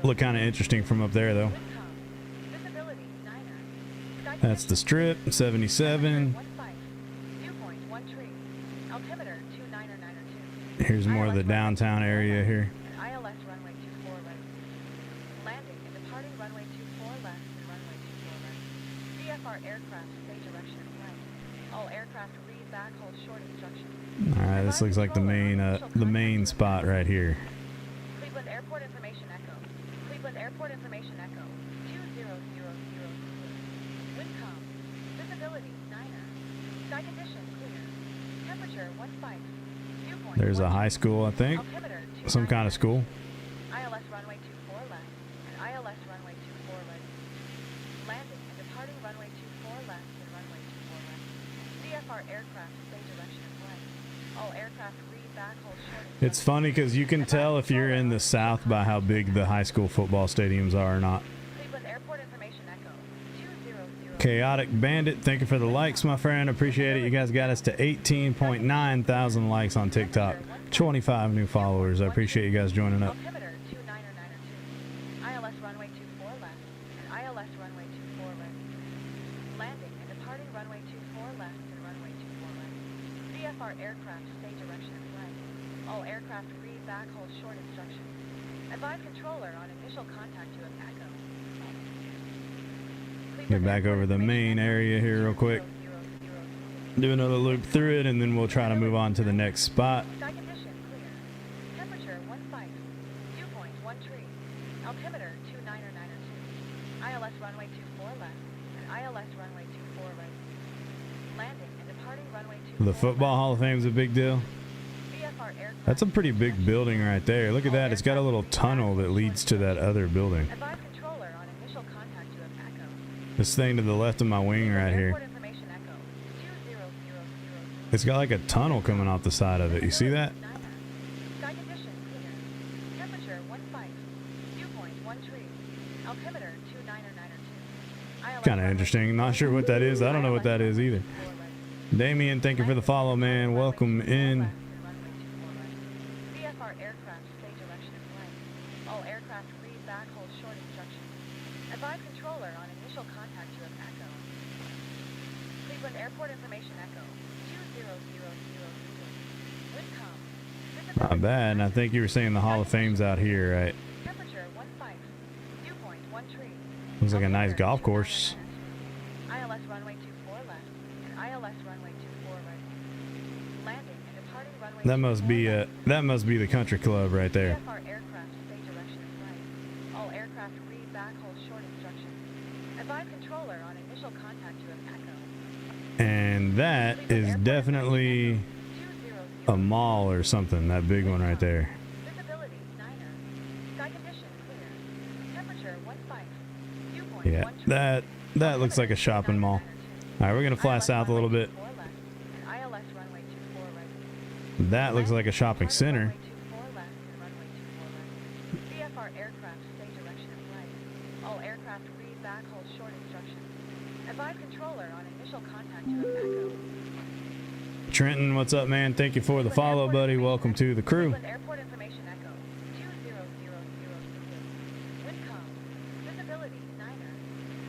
Look kind of interesting from up there, though. That's the Strip, 77. Here's more of the downtown area here. ILS runway 24 right. Landing and departing runway 24 left and runway 24 right. VFR aircraft stay direction and flight. All aircraft read back, hold short instructions. All right, this looks like the main spot right here. Cleveland Airport information Echo. Cleveland Airport information Echo. 2000. Wind calm. Visibility 9er. Sky condition clear. Temperature 15. Dew point There's a 1. high school, I think. Altimeter Some kind of school. ILS runway 24 left and ILS runway 24 right. Landing and departing runway 24 left and runway 24 right. VFR aircraft stay direction and flight. All aircraft read back, hold short. It's funny because you can tell if you're in the South by how big the high school football stadiums are or not. Cleveland Airport information Echo. 200. Chaotic Bandit, thank you for the likes, my friend. Appreciate it. You guys got us to 18.9 thousand likes on TikTok. 25 new followers. I appreciate you guys joining up. Altimeter 29er 2. ILS runway 24 left and ILS runway 24 right. Landing and departing runway 24 left and runway 24 right. VFR aircraft stay direction and flight. All aircraft read back, hold short instructions. Advise controller on initial contact to Echo. Get back over the main area here real quick. Do another loop through it, and then we'll try to move on to the next spot. Sky condition clear. Temperature 15. Dew point 1 tree. Altimeter 29er 2. ILS runway 24 left and ILS runway 24 right. Landing and departing runway 24 The Football Hall of Fame is a big deal. VFR aircraft. That's a pretty big building right there. Look at that. It's got a little tunnel that leads to that other building. Advise controller on initial contact to Echo. This thing to the left of my wing right here. Airport information Echo. 2000. It's got like a tunnel coming off the side of it. You see that? Sky condition clear. Temperature 15. Dew point 1 tree. Altimeter 29er 2. Kind of interesting. Not sure what that is. I don't know what that is either. Damien, thank you for the follow, man. Welcome in. VFR aircraft stay direction and flight. All aircraft read back, hold short instructions. Advise controller on initial contact to Echo. Cleveland Airport information Echo. 2000. Wind calm. Not bad. And I think you were saying the Hall of Fame's out here, right? Temperature 15. Dew point 1 tree. Looks like a nice golf course. ILS runway 24 left and ILS runway 24 right. Landing and departing runway. That must be the country club right there. VFR aircraft All aircraft read back hold short instructions. Advise controller on initial contact to Echo. And that is definitely a mall or something, that big one right there. Visibility, Niner. Sky condition, clear. Temperature, 15. Dew point, Yeah, 13. that looks like a shopping mall. All right, we're gonna fly south a little bit. ILS runway 24 right. That looks like a shopping center. VFR aircraft stay direction of flight. All aircraft read back hold short instructions. Advise controller on initial contact to Echo. Trenton, what's up, man? Thank you for the follow, buddy. Welcome to the crew. Airport information Echo 20000. Wind calm. Visibility Niner.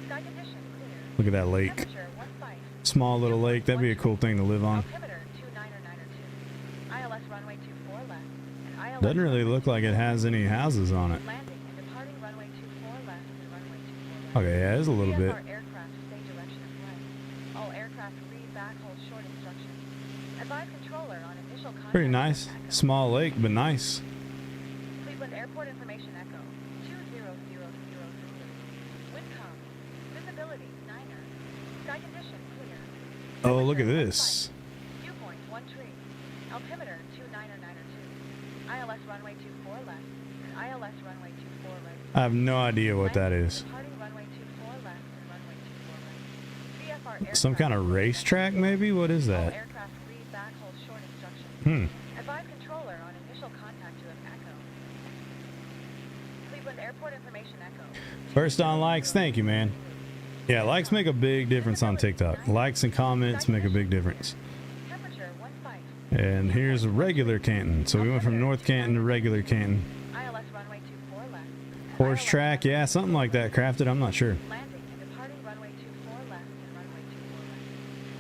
Sky condition clear. Look at that lake. Temperature 15. Small little lake. That'd be a cool thing to live on. Altimeter 2992. ILS runway 24 left. And ILS Doesn't really look like it has any houses on it. landing and departing runway 24 left and runway 24 right. Okay, yeah, there's a little bit. VFR aircraft stay direction of flight. All aircraft read back hold short instructions. Advise controller on initial contact. Pretty nice. with Echo. Small lake, but nice. Cleveland Airport information Echo 20000. Wind calm. Visibility Niner. Sky condition clear. Oh, look at Temperature, this. 15. Dew point 1 tree. Altimeter 2992. ILS runway 24 left. And ILS runway 24 right. I have no idea what that is. Departing runway 24 left and runway 24 right. VFR Some kind of racetrack, maybe? What is All that? aircraft read back hold short instructions. Advise controller on initial contact to Echo. Cleveland Airport information Echo. First on likes, thank you, man. Yeah, likes make a big difference on TikTok. Likes and comments make a big difference. Temperature 15. And here's regular Canton. So we went from North Canton to regular Canton. ILS runway 24 left. Horse track, yeah, something like that. Crafted, I'm not sure. Landing and departing runway 24 left and runway 24 right.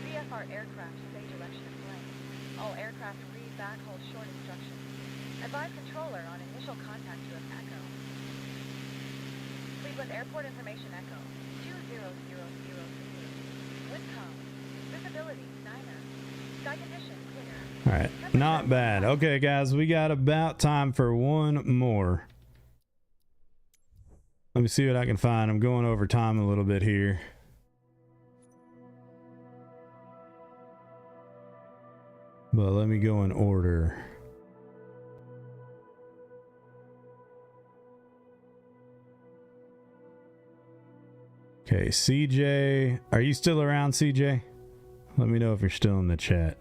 VFR aircraft stay direction of flight. All aircraft read back hold short instructions. Advise controller on initial contact to Echo. Cleveland Airport information Echo 20000. Wind calm. Visibility Niner. Sky condition clear. All right, not bad. Okay, guys, we got about time for one more. Let me see what I can find. I'm going over time a little bit here. But let me go in order. Okay, CJ. Are you still around, CJ? Let me know if you're still in the chat.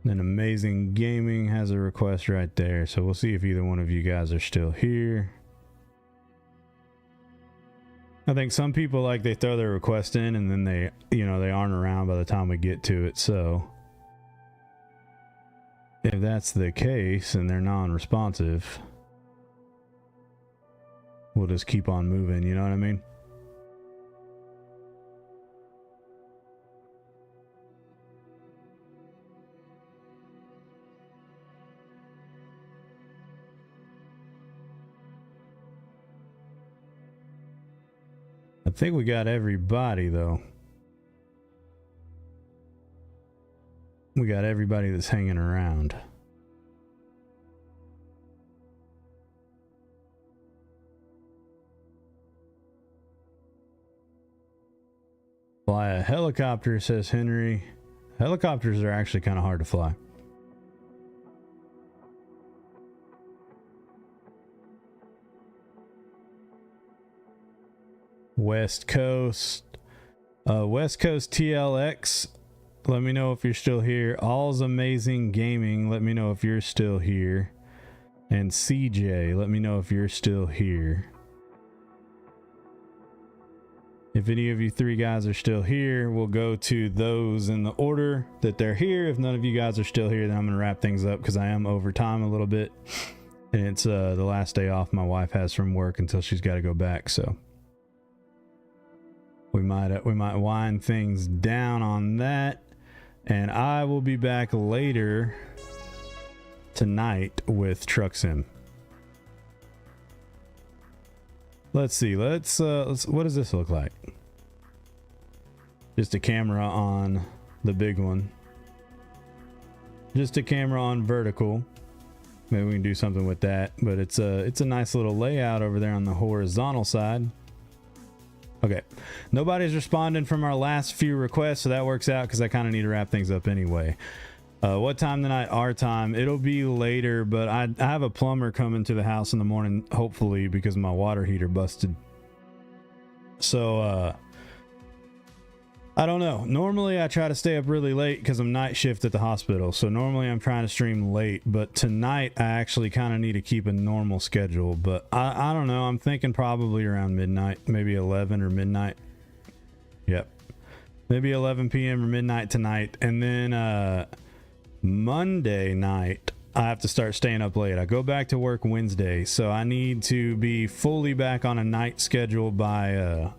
Then Amazing Gaming has a request right there. So we'll see if either one of you guys are still here. I think some people, like, they throw their request in and then they, you know, they aren't around by the time we get to it. So if that's the case and they're non-responsive, we'll just keep on moving, you know what I mean? I think we got everybody, though. We got everybody that's hanging around. Fly a helicopter, says Henry. Helicopters are actually kind of hard to fly. West Coast TLX, let me know if you're still here. All's Amazing Gaming, let me know if you're still here. And CJ, let me know if you're still here. If any of you three guys are still here, we'll go to those in the order that they're here. If none of you guys are still here, then I'm going to wrap things up because I am over time a little bit. And it's the last day off my wife has from work until she's got to go back, so we might wind things down on that. And I will be back later tonight with Truck Sim. Let's see. Let's what does this look like? Just a camera on the big one. Just a camera on vertical. Maybe we can do something with that. But it's a nice little layout over there on the horizontal side. Okay, nobody's responding from our last few requests, so that works out because I kind of need to wrap things up anyway. What time tonight? Our time. It'll be later, but I have a plumber coming to the house in the morning, hopefully, because my water heater busted. So I don't know. Normally I try to stay up really late because I'm night shift at the hospital, so normally I'm trying to stream late, but tonight I actually kind of need to keep a normal schedule. But I don't know. I'm thinking probably around midnight, maybe 11 or midnight. Yep, maybe 11 p.m. or midnight tonight. And then Monday night I have to start staying up late. I go back to work Wednesday, so I need to be fully back on a night schedule by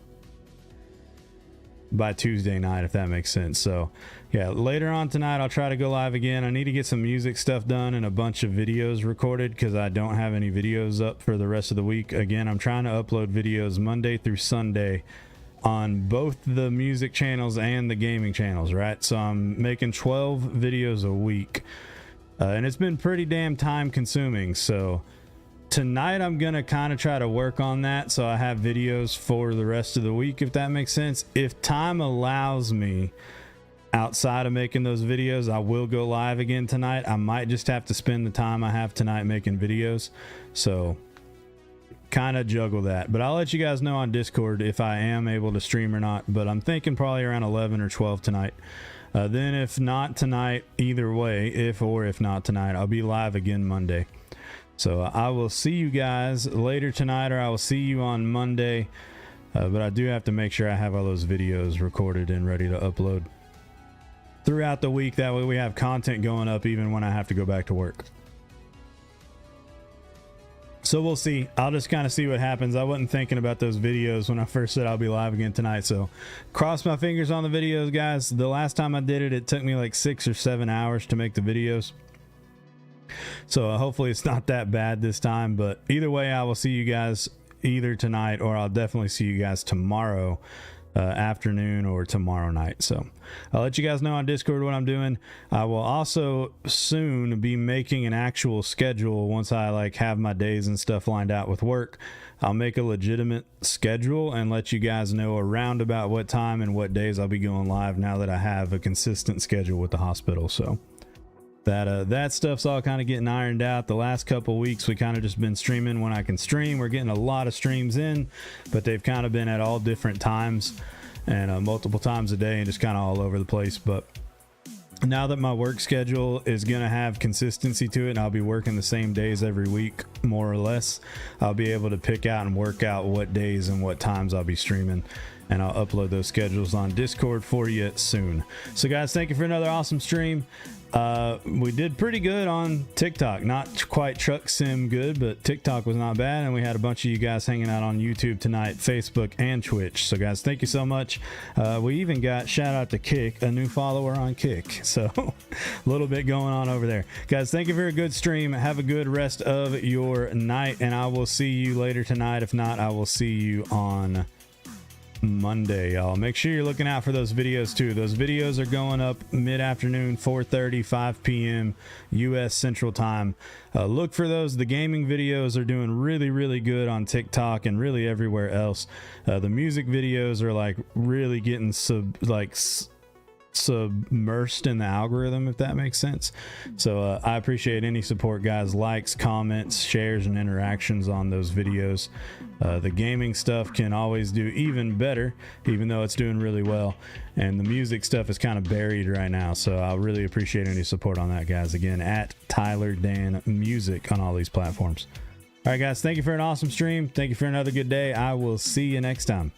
Tuesday night, if that makes sense. So yeah, later on tonight I'll try to go live again. I need to get some music stuff done and a bunch of videos recorded because I don't have any videos up for the rest of the week. Again, I'm trying to upload videos Monday through Sunday on both the music channels and the gaming channels, right? So I'm making 12 videos a week, and it's been pretty damn time consuming. So tonight I'm gonna kind of try to work on that so I have videos for the rest of the week, if that makes sense. If time allows me outside of making those videos, I will go live again tonight. I might just have to spend the time I have tonight making videos, so kind of juggle that. But I'll let you guys know on Discord if I am able to stream or not, but I'm thinking probably around 11 or 12 tonight. Then if not tonight, either way, if not tonight, I'll be live again Monday. So I will see you guys later tonight, or I will see you on Monday. But I do have to make sure I have all those videos recorded and ready to upload throughout the week. That way we have content going up even when I have to go back to work. So we'll see. I'll just kind of see what happens. I wasn't thinking about those videos when I first said I'll be live again tonight. So cross my fingers on the videos, guys. The last time I did it, it took me like 6 or 7 hours to make the videos. So hopefully it's not that bad this time. But either way, I will see you guys either tonight, or I'll definitely see you guys tomorrow afternoon or tomorrow night. So I'll let you guys know on Discord what I'm doing. I will also soon be making an actual schedule once I like have my days and stuff lined out with work. I'll make a legitimate schedule and let you guys know around about what time and what days I'll be going live now that I have a consistent schedule with the hospital. So that stuff's all kind of getting ironed out. The last couple weeks we kind of just been streaming when I can stream. We're getting a lot of streams in, but they've kind of been at all different times and multiple times a day and just kind of all over the place. But now that my work schedule is going to have consistency to it and I'll be working the same days every week more or less, I'll be able to pick out and work out what days and what times I'll be streaming, and I'll upload those schedules on Discord for you soon. So guys, thank you for another awesome stream. We did pretty good on TikTok. Not quite Truck Sim good, but TikTok was not bad, and we had a bunch of you guys hanging out on YouTube tonight, Facebook, and Twitch. So guys, thank you so much. We even got shout out to Kick, a new follower on Kick. So a little bit going on over there. Guys, thank you for a good stream. Have a good rest of your night, and I will see you later tonight. If not, I will see you on Monday, y'all. Make sure you're looking out for those videos too. Those videos are going up mid-afternoon, 4:30, 5 p.m. U.S. Central Time. Look for those. The gaming videos are doing really good on TikTok and really everywhere else. The music videos are like really getting submersed in the algorithm, if that makes sense. So I appreciate any support, guys. Likes, comments, shares, and interactions on those videos. The gaming stuff can always do even better, even though it's doing really well, and the music stuff is kind of buried right now, so I really appreciate any support on that, guys. Again, at Tyler Dan Music on all these platforms. All right, guys, thank you for an awesome stream. Thank you for another good day. I will see you next time.